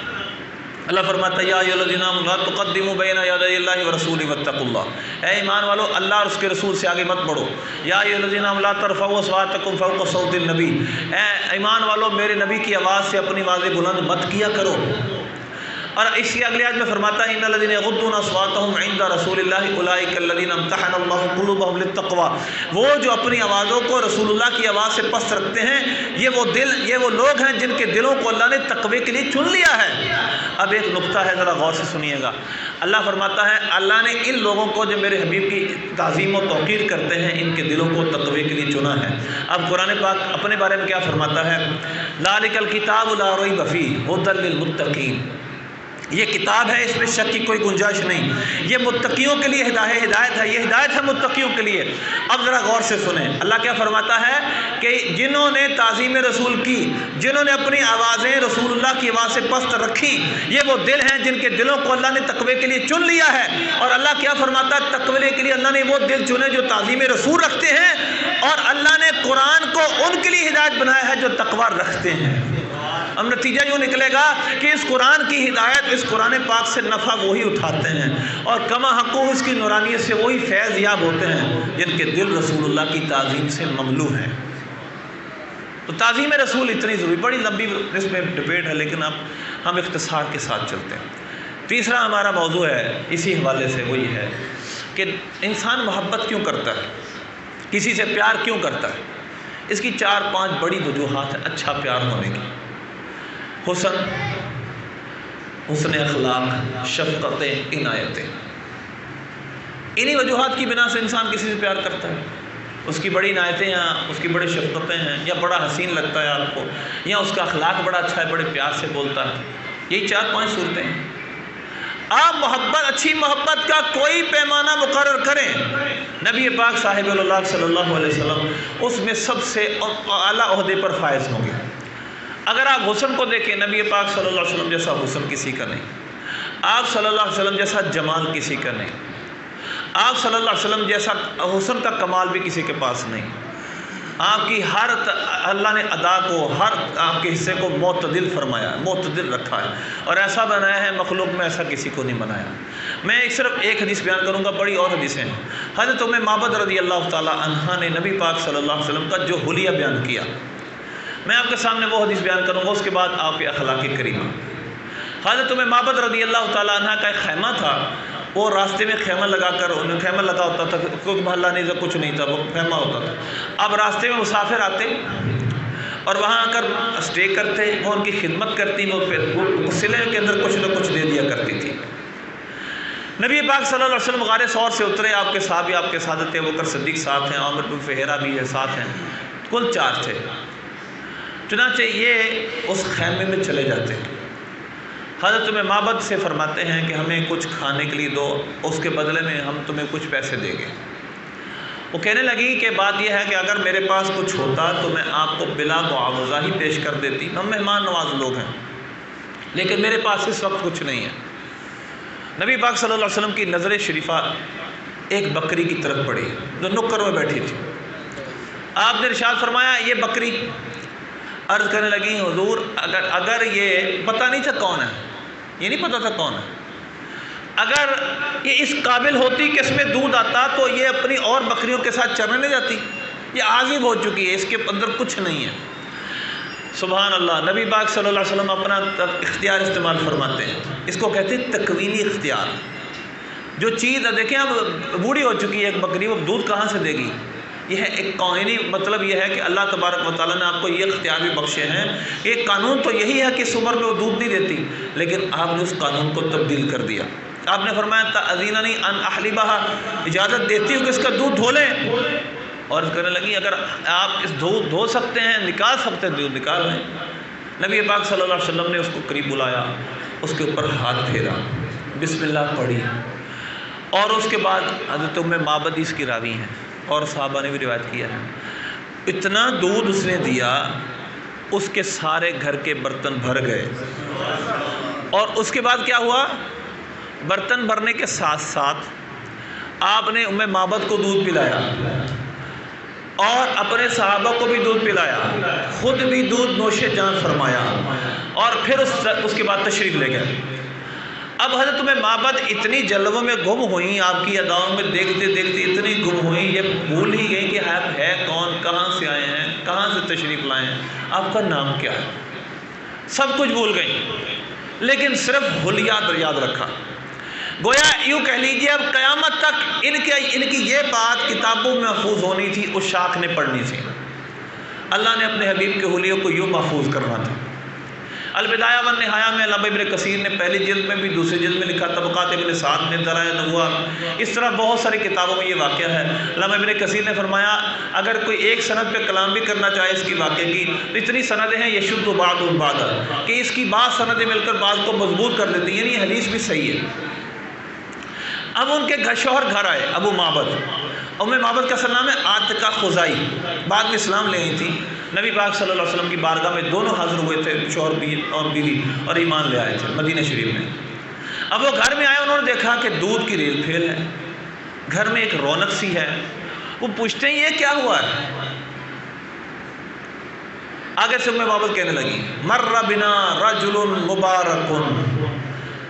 اللہ فرماتا ہے یا ایھا الذین آمنوا لا تقدموا بین یدی اللہ ورسولہ واتقوا اللہ، اے ایمان والو اللہ اور اس کے رسول سے آگے مت بڑھو۔ یا ایھا الذین آمنوا لا ترفعوا اصواتکم فوق صوت النبی، اے ایمان والو میرے نبی کی آواز سے اپنی آوازیں بلند مت کیا کرو۔ اور اس کے اگلے آیت میں فرماتا ہے ان الذین یغضون اصواتهم عند رسول اللہ اولئک الذین امتحن اللہ قلوبهم للتقوی، وہ جو اپنی آوازوں کو رسول اللہ کی آواز سے پست رکھتے ہیں، یہ وہ لوگ ہیں جن کے دلوں کو اللہ نے تقوی کے لیے چن لیا ہے۔ اب ایک نقطہ ہے، ذرا غور سے سنیے گا، اللہ فرماتا ہے اللہ نے ان لوگوں کو جو میرے حبیب کی تعظیم و توقیر کرتے ہیں ان کے دلوں کو تقوی کے لیے چنا ہے۔ اب قرآن پاک اپنے بارے میں کیا فرماتا ہے؟ ذالک الکتاب لا ریب فیہ ھدی للمتقین، یہ کتاب ہے، اس میں شک کی کوئی گنجائش نہیں، یہ متقیوں کے لیے ہدایت ہے، یہ ہدایت ہے متقیوں کے لیے۔ اب ذرا غور سے سنیں اللہ کیا فرماتا ہے کہ جنہوں نے تعظیم رسول کی، جنہوں نے اپنی آوازیں رسول اللہ کی آواز سے پست رکھی، یہ وہ دل ہیں جن کے دلوں کو اللہ نے تقوی کے لیے چن لیا ہے۔ اور اللہ کیا فرماتا ہے تقوی کے لیے اللہ نے وہ دل چنے جو تعظیم رسول رکھتے ہیں، اور اللہ نے قرآن کو ان کے لیے ہدایت بنایا ہے جو تقوی رکھتے ہیں۔ اب نتیجہ یوں نکلے گا کہ اس قرآن کی ہدایت، اس قرآن پاک سے نفع وہی اٹھاتے ہیں، اور کما حقوق اس کی نورانیت سے وہی فیض یاب ہوتے ہیں جن کے دل رسول اللہ کی تعظیم سے مملو ہیں۔ تو تعظیم رسول اتنی ضروری، بڑی لمبی اس میں ڈبیٹ ہے، لیکن اب ہم اختصار کے ساتھ چلتے ہیں۔ تیسرا ہمارا موضوع ہے اسی حوالے سے، وہ یہ ہے کہ انسان محبت کیوں کرتا ہے، کسی سے پیار کیوں کرتا ہے۔ اس کی 4-5 بڑی وجوہات ہیں اچھا پیار ہونے کی: حسن اخلاق، شفقتیں، عنایتیں۔ انہی وجوہات کی بنا سے انسان کسی سے پیار کرتا ہے، اس کی بڑی عنایتیں ہیں، اس کی بڑی شفقتیں ہیں، یا بڑا حسین لگتا ہے آپ کو، یا اس کا اخلاق بڑا اچھا ہے، بڑے پیار سے بولتا ہے۔ یہی 4-5 صورتیں ہیں۔ آپ محبت، اچھی محبت کا کوئی پیمانہ مقرر کریں، نبی پاک صاحب اللہ صلی اللہ علیہ وسلم اس میں سب سے اعلیٰ عہدے پر فائز ہوں گے۔ اگر آپ حسن کو دیکھیں، نبی پاک صلی اللہ علیہ وسلم جیسا حسن کسی کا نہیں، آپ صلی اللہ علیہ وسلم جیسا جمال کسی کا نہیں، آپ صلی اللہ علیہ وسلم جیسا حسن کا کمال بھی کسی کے پاس نہیں۔ آپ کی ہر اللہ نے ادا کو، ہر آپ کے حصے کو معتدل فرمایا، معتدل رکھا ہے، اور ایسا بنایا ہے مخلوق میں ایسا کسی کو نہیں بنایا۔ میں صرف ایک حدیث بیان کروں گا، بڑی اور حدیثیں ہیں۔ حضرت ام معبد رضی اللہ تعالی عنہا نے نبی پاک صلی اللہ علیہ وسلم کا جو حلیہ بیان کیا، میں آپ کے سامنے وہ حدیث بیان کروں گا، اس کے بعد آپ یہ اخلاق کریمہ۔ حضرت ام معبد رضی اللہ تعالیٰ عنہ کا ایک خیمہ تھا، وہ راستے میں خیمہ لگا ہوتا تھا، کوئی محلہ نہیں تھا، کچھ نہیں تھا، وہ خیمہ ہوتا تھا۔ اب راستے میں مسافر آتے اور وہاں آ کر اسٹے کرتے، وہ ان کی خدمت کرتی، وہ پھر صلے کے اندر کچھ نہ کچھ دے دیا کرتی تھی۔ نبی پاک صلی اللہ علیہ وسلم غار ثور سے اترے، آپ کے صحابی، آپ کے ساتھ ابو بکر صدیق ساتھ ہیں، عامر بن فہیرہ بھی ہے ساتھ ہیں، کل 4 تھے۔ چنانچہ یہ اس خیمے میں چلے جاتے ہیں، حضرت میں معبد سے فرماتے ہیں کہ ہمیں کچھ کھانے کے لیے دو، اس کے بدلے میں ہم تمہیں کچھ پیسے دیں گے۔ وہ کہنے لگی کہ بات یہ ہے کہ اگر میرے پاس کچھ ہوتا تو میں آپ کو بلا معاوضہ ہی پیش کر دیتی، ہم مہمان نواز لوگ ہیں، لیکن میرے پاس اس وقت کچھ نہیں ہے۔ نبی پاک صلی اللہ علیہ وسلم کی نظر شریفہ ایک بکری کی طرف پڑی جو نکر میں بیٹھی تھی۔ آپ نے ارشاد فرمایا یہ بکری، عرض کرنے لگی حضور اگر یہ پتہ نہیں تھا کون ہے، یہ نہیں پتہ تھا کون ہے، اگر یہ اس قابل ہوتی کہ اس میں دودھ آتا تو یہ اپنی اور بکریوں کے ساتھ چرنے نہیں جاتی، یہ عازب ہو چکی ہے، اس کے اندر کچھ نہیں ہے۔ سبحان اللہ، نبی پاک صلی اللہ علیہ وسلم اپنا اختیار استعمال فرماتے ہیں، اس کو کہتے ہیں تکوینی اختیار۔ جو چیز دیکھیں اب بوڑھی ہو چکی ہے ایک بکری، وہ دودھ کہاں سے دے گی؟ یہ ہے ایک قانونی مطلب یہ ہے کہ اللہ تبارک و تعالیٰ نے آپ کو یہ اختیار بھی بخشے ہیں۔ ایک قانون تو یہی ہے کہ اس عمر میں وہ دودھ نہیں دیتی، لیکن آپ نے اس قانون کو تبدیل کر دیا۔ آپ نے فرمایا تأذیننی ان احلبھا، اجازت دیتی ہوں کہ اس کا دودھ دھو لیں، اور کہنے لگی اگر آپ اس دودھ دھو سکتے ہیں، نکال سکتے ہیں، دودھ نکال لیں۔ نبی پاک صلی اللہ علیہ وسلم نے اس کو قریب بلایا، اس کے اوپر ہاتھ پھیرا، بسم اللہ پڑھی، اور اس کے بعد حضرت ام معبد اس کی راوی ہیں، اور صحابہ نے بھی روایت کیا ہے، اتنا دودھ اس نے دیا اس کے سارے گھر کے برتن بھر گئے۔ اور اس کے بعد کیا ہوا؟ برتن بھرنے کے ساتھ ساتھ آپ نے ام معبد کو دودھ پلایا اور اپنے صحابہ کو بھی دودھ پلایا، خود بھی دودھ نوش جان فرمایا، اور پھر اس کے بعد تشریف لے گئے۔ اب حضرت ام معبد اتنی جلووں میں گم ہوئیں، آپ کی اداؤں میں دیکھتے دیکھتے اتنی گم ہوئیں، یہ بھول ہی گئی کہ آپ ہے کون، کہاں سے آئے ہیں، کہاں سے تشریف لائے ہیں، آپ کا نام کیا ہے، سب کچھ بھول گئیں، لیکن صرف حلیات یاد رکھا۔ گویا یوں کہہ لیجیے اب قیامت تک ان کی یہ بات کتابوں میں محفوظ ہونی تھی، اس شاخ نے پڑھنی تھی۔ اللہ نے اپنے حبیب کے حلیوں کو یوں محفوظ کرنا تھا۔ البدایہ والنہایہ میں علامہ ابن کثیر نے پہلی جلد میں بھی دوسری جلد میں لکھا، طبقات ابن سعد نے دلائل نبوہ، اس طرح بہت ساری کتابوں میں یہ واقعہ ہے۔ علامہ ابن کثیر نے فرمایا اگر کوئی ایک سند پہ کلام بھی کرنا چاہے اس کی واقعے کی، تو اتنی سندیں ہیں یشد بعض بعضا، کہ اس کی بعض سندیں مل کر بعض کو مضبوط کر دیتی ہیں، یعنی یہ حدیث بھی صحیح ہے۔ اب ان کے شوہر گھر آئے، ابو معبد، ام معبد کا اصل نام ہے عاتقہ خزائی، بعد میں اسلام لے آئی تھی۔ نبی پاک صلی اللہ علیہ وسلم کی بارگاہ میں دونوں حاضر ہوئے تھے، شوہر اور بیوی، اور ایمان لے آئے تھے مدینہ شریف میں۔ اب وہ گھر میں آئے، انہوں نے دیکھا کہ دودھ کی ریل پھیل ہے، گھر میں ایک رونق سی ہے۔ وہ پوچھتے ہیں یہ کیا ہوا ہے؟ آگے سے ام معبد کہنے لگی مر بنا رجل مبارک،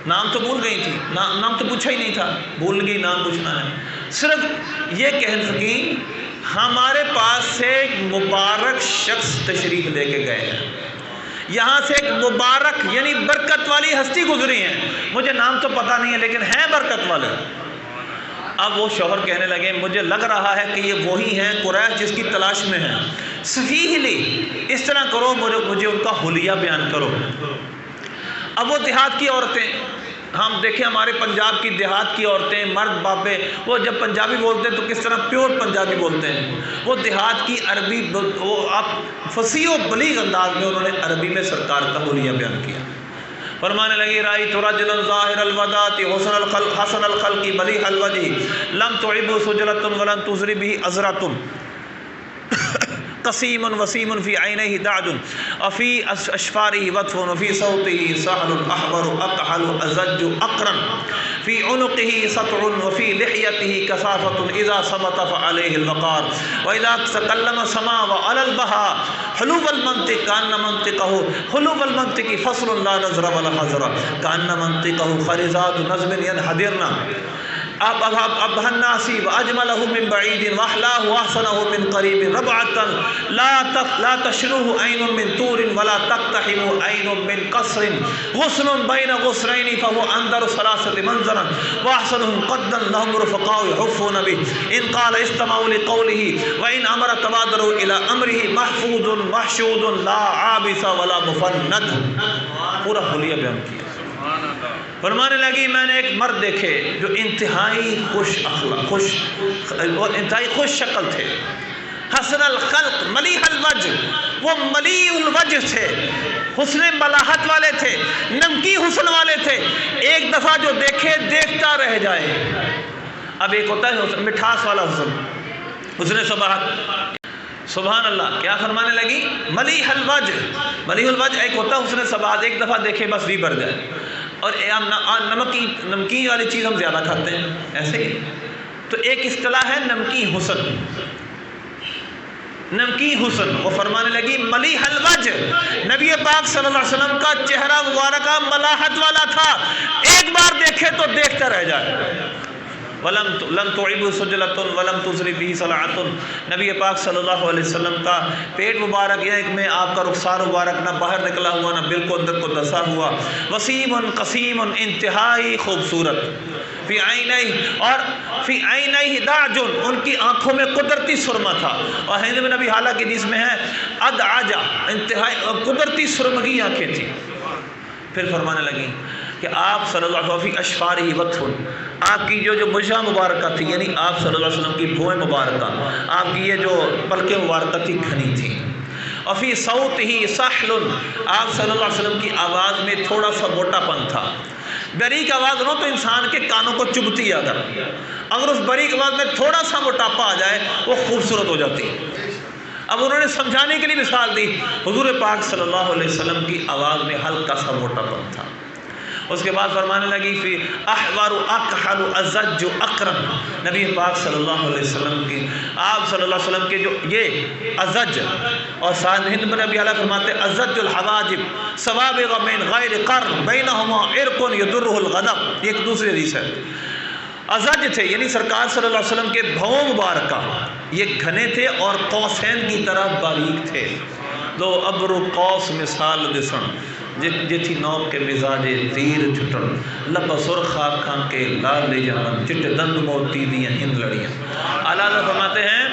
نام تو بھول گئی تھی، نام تو پوچھا ہی نہیں تھا، بھول گئی نام پوچھنا ہے، صرف یہ کہہ سکی ہمارے پاس سے ایک مبارک شخص تشریف لے کے گئے ہیں، یہاں سے ایک مبارک یعنی برکت والی ہستی گزری ہیں، مجھے نام تو پتہ نہیں ہے لیکن ہیں برکت والے۔ اب وہ شوہر کہنے لگے مجھے لگ رہا ہے کہ یہ وہی ہیں قریش جس کی تلاش میں ہیں، صحیح لی، اس طرح کرو مجھے ان کا حلیہ بیان کرو۔ اب وہ دیہات کی عورتیں، ہم دیکھیں ہمارے پنجاب کی دیہات کی عورتیں، مرد باپے، وہ جب پنجابی بولتے ہیں تو کس طرح پیور پنجابی بولتے ہیں، وہ دیہات کی عربی، وہ آپ فصیح و بلیغ انداز میں انہوں نے عربی میں سرکار کا حلیہ بیان کیا۔ فرمانے لگی رأیت رجلا ظاہر الوداۃ حسن الخلق ملیح الوجہ لم تعب سجلۃ ولن تزر به عذرۃ قسیم وسیم فی عینیہ دعج وفی اشفارہ وطف وفی صوتہ سہل احبر اکحل ازج اقرن فی عنقہ سطع وفی لحیتہ کثافۃ اذا ثبت فعلیہ الوقار واذا تکلم سما وعلی البہا حلو المنطق کان منطقہ حلو المنطق فصل لا نظر ولا حذر کان منطقہ خرزات نظم ينحدرن اب الناسی واجملہ من بعید واحلاہ واحسنہ من قریب ربعۃ لا تشروہ عین من طور ولا تقتحم عین من قصر غصن بین غصرین فهو اندر ثلاثة منظرا واحسنهم قدا لهم رفقاء يحفون به ان قال استمعوا لقوله وان امر تبادروا الى امره محفوظ محشود لا عابس ولا مفند۔ پورا حلیہ بیان کیا۔ فرمانے لگی میں نے ایک مرد دیکھے جو انتہائی خوش شکل تھے، حسن الخلق ملیح الوجہ، وہ ملیح الوجہ تھے، حسن ملاحت والے تھے، نمکی حسن والے تھے، ایک دفعہ جو دیکھے دیکھتا رہ جائے۔ اب ایک ہوتا ہے حسن مٹھاس والا حسن، حسن صباحت، سبحان اللہ، کیا فرمانے لگی ملیح الوجہ، ملیح الوجہ ایک ہوتا ہے حسن صباحت، ایک دفعہ دیکھے بس ری بھر جائے۔ اور نمکین والی چیز ہم زیادہ کھاتے ہیں ایسے ہی، تو ایک اصطلاح ہے نمکین حسن، نمکین حسن۔ وہ فرمانے لگی ملیح الوجہ، نبی پاک صلی اللہ علیہ وسلم کا چہرہ مبارکہ ملاحت والا تھا، ایک بار دیکھے تو دیکھتا رہ جائے۔ لم تعب سجلۃ ولم تزر به صلعۃ، نبی پاک صلی اللہ علیہ وسلم کا پیٹ مبارک یا ایک میں آپ کا رخسار مبارک نہ باہر نکلا ہوا نہ بالکل اندر کو دسا ہوا، وسیم قسیم انتہائی خوبصورت، فی عینیہ اور فی عینیہ دعج، ان کی آنکھوں میں قدرتی سرما تھا، اور ہند میں نبی حالہ کی حدیث میں ہے ادعجا، انتہائی قدرتی سرمگی آنکھیں تھیں۔ پھر فرمانے لگی کہ آپ صلی اللہ علیہ وسلم اشفارہ وطف، آپ کی جو مجھا مبارکہ تھی، یعنی آپ صلی اللہ علیہ وسلم کی بھویں مبارکہ، آپ کی یہ جو پلکیں مبارکہ تھی گھنی تھی، اور فی صوتہ سحل، آپ صلی اللہ علیہ وسلم کی آواز میں تھوڑا سا موٹا پن تھا، باریک آواز ہو تو انسان کے کانوں کو چبھتی اگر، اگر اس بریک آواز میں تھوڑا سا موٹاپا آ جائے وہ خوبصورت ہو جاتی ہے۔ اب انہوں نے سمجھانے کے لیے مثال دی، حضور پاک صلی اللہ علیہ وسلم کی آواز میں ہلکا سا موٹاپن تھا۔ اس کے بعد فرمانے لگی فی احور اکحل ازج اقرن، نبی پاک صلی اللہ علیہ وسلم کی، آپ صلی اللہ علیہ وسلم کے جو یہ ازج، اور ساتھ ہند بن ابی اعلیٰ فرماتے ازج الحواجب سوابغ من غیر قرن بینہما عرق یدرہ الغضب، یہ ایک دوسری حدیث ہے۔ ازج تھے یعنی سرکار صلی اللہ علیہ وسلم کے بھون مبارکہ یہ گھنے تھے اور قوسین کی طرح باریک تھے، دو ابر و قوس مثال دسن جتھی نوک کے مزاج تیر چھٹن، لب سرخ آنکھاں کے لال لے جہاں چٹ دند موتی دیاں ہند لڑیاں۔ اعلیٰ فرماتے ہیں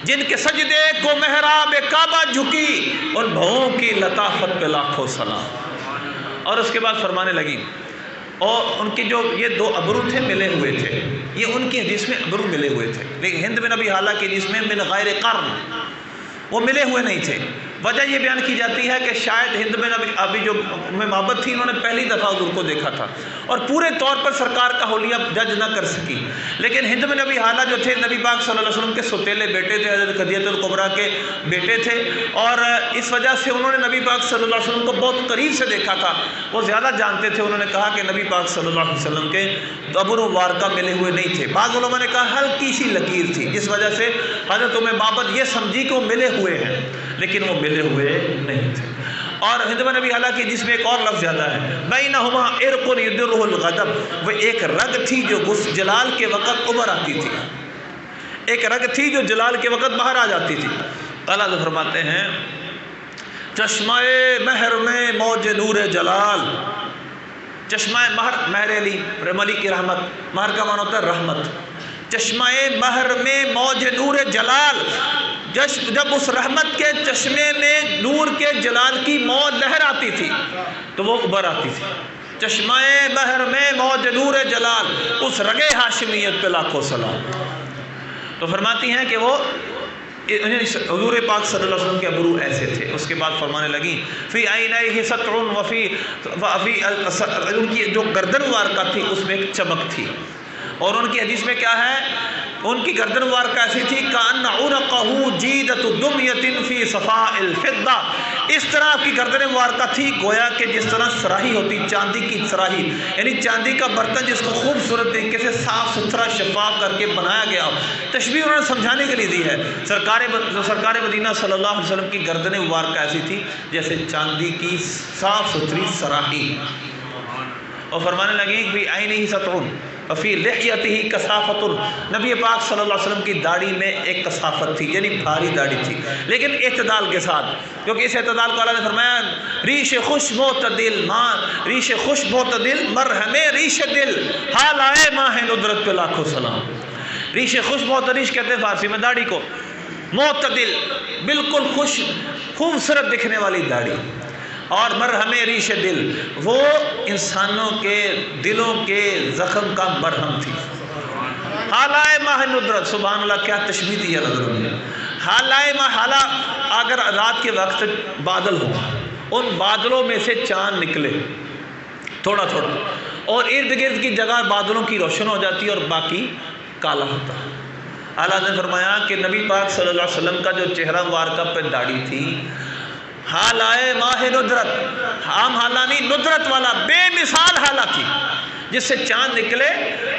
جن کے سجدے کو محراب کعبہ جھکی، ان بھوؤں کی لطافت پہ لاکھوں سلام۔ اور اس کے بعد فرمانے لگی، اور ان کے جو یہ دو ابرو تھے ملے ہوئے تھے، یہ ان کی حدیث میں ابرو ملے ہوئے تھے، لیکن ہند بن ابی حالہ کی حدیث میں من غیر قرن وہ ملے ہوئے نہیں تھے۔ وجہ یہ بیان کی جاتی ہے کہ شاید ہند بن ابی جو محبت تھی انہوں نے پہلی دفعہ حضور کو دیکھا تھا اور پورے طور پر سرکار کا حلیہ جج نہ کر سکی، لیکن ہند بن ابی حالہ جو تھے نبی پاک صلی اللہ علیہ وسلم کے ستیلے بیٹے تھے، حضرت خدیجہ الکبریٰ کے بیٹے تھے، اور اس وجہ سے انہوں نے نبی پاک صلی اللہ علیہ وسلم کو بہت قریب سے دیکھا تھا، وہ زیادہ جانتے تھے۔ انہوں نے کہا کہ نبی پاک صلی اللہ علیہ وسلم کے ابر مبارکہ ملے ہوئے نہیں تھے، بعض علماء نے کہا ہلکی سی لکیر تھی، جس وجہ سے حضرت بابت یہ سمجھی کہ وہ ملے ہوئے ہیں، لیکن وہ ملے ہوئے نہیں تھے۔ اور ہند بن ابی حالہ کی جس میں ایک اور لفظ زیادہ ہے، بینہما عرق یدرہ الغضب، وہ ایک رگ تھی جو جلال کے وقت ابھر آتی تھی، ایک رگ تھی جو جلال کے وقت باہر آ جاتی تھی۔ اللہ تعالیٰ فرماتے ہیں چشمہ مہر میں موج نور جلال، چشمہ مہر، مہر علی، علی کی رحمت، مہر کا معنی ہوتا ہے رحمت، چشمہ مہر میں موج نور جلال، جب اس رحمت کے چشمے میں نور کے جلال کی موج لہر آتی تھی تو وہ ابھر آتی تھی۔ چشمہ مہر میں موج نور جلال، اس رگ ہاشمیت پہ لاکھوں سلام۔ تو فرماتی ہیں کہ وہ حضور پاک صلی اللہ علیہ وسلم کے ابرو ایسے تھے۔ اس کے بعد فرمانے لگی فی عینیہ سطع وفی ان کی جو گردن مبارکہ تھی اس میں ایک چمک تھی، اور ان کی حدیث میں کیا ہے، ان کی گردن مبارکہ ایسی تھی کأن عنقہ جیدۃ دمیۃ فی صفاء الفضہ، اس طرح آپ کی گردن مبارکہ تھی گویا کہ جس طرح سراہی ہوتی، چاندی کی سراہی، یعنی چاندی کا برتن جس کو خوبصورت طریقے سے صاف ستھرا شفاف کر کے بنایا گیا ہو۔ تشبیہ انہوں نے سمجھانے کے لیے دی ہے، سرکار مدینہ صلی اللہ علیہ وسلم کی گردن مبارکہ ایسی تھی جیسے چاندی کی صاف ستھری سراہی۔ اور فرمانے لگی فی عینہ سطع وفی لحیتہ کثافۃ، نبی پاک صلی اللہ علیہ وسلم کی داڑھی میں ایک کثافت تھی، یعنی بھاری داڑھی تھی، لیکن اعتدال کے ساتھ، کیونکہ اس اعتدال کو اللہ نے فرمایا ریش خوش معتدل ریش خوش معتدل مرہم ریش دل، حال آئے ماہ ندرت پہ لاکھوں سلام۔ ریش خوش معتدل کہتے ہیں فارسی میں داڑھی کو، معتدل بالکل خوش خوبصورت دکھنے والی داڑھی، اور مرہم ریش دل وہ انسانوں کے دلوں کے زخم کا مرہم تھی۔ حالائے ماہ ندرت، سبحان اللہ کیا تشبیہ دی ہے نظر میں، حالائے ماہ، حالہ اگر رات کے وقت بادل ہو، ان بادلوں میں سے چاند نکلے تھوڑا تھوڑا، اور ارد گرد کی جگہ بادلوں کی روشن ہو جاتی ہے اور باقی کالا ہوتا ہے۔ اللہ نے فرمایا کہ نبی پاک صلی اللہ علیہ وسلم کا جو چہرہ مبارکہ پہ داڑھی تھی، حال آئے ماہ ندرت، عام حالہ نہیں، ندرت والا بے مثال حالہ تھی، جس سے چاند نکلے،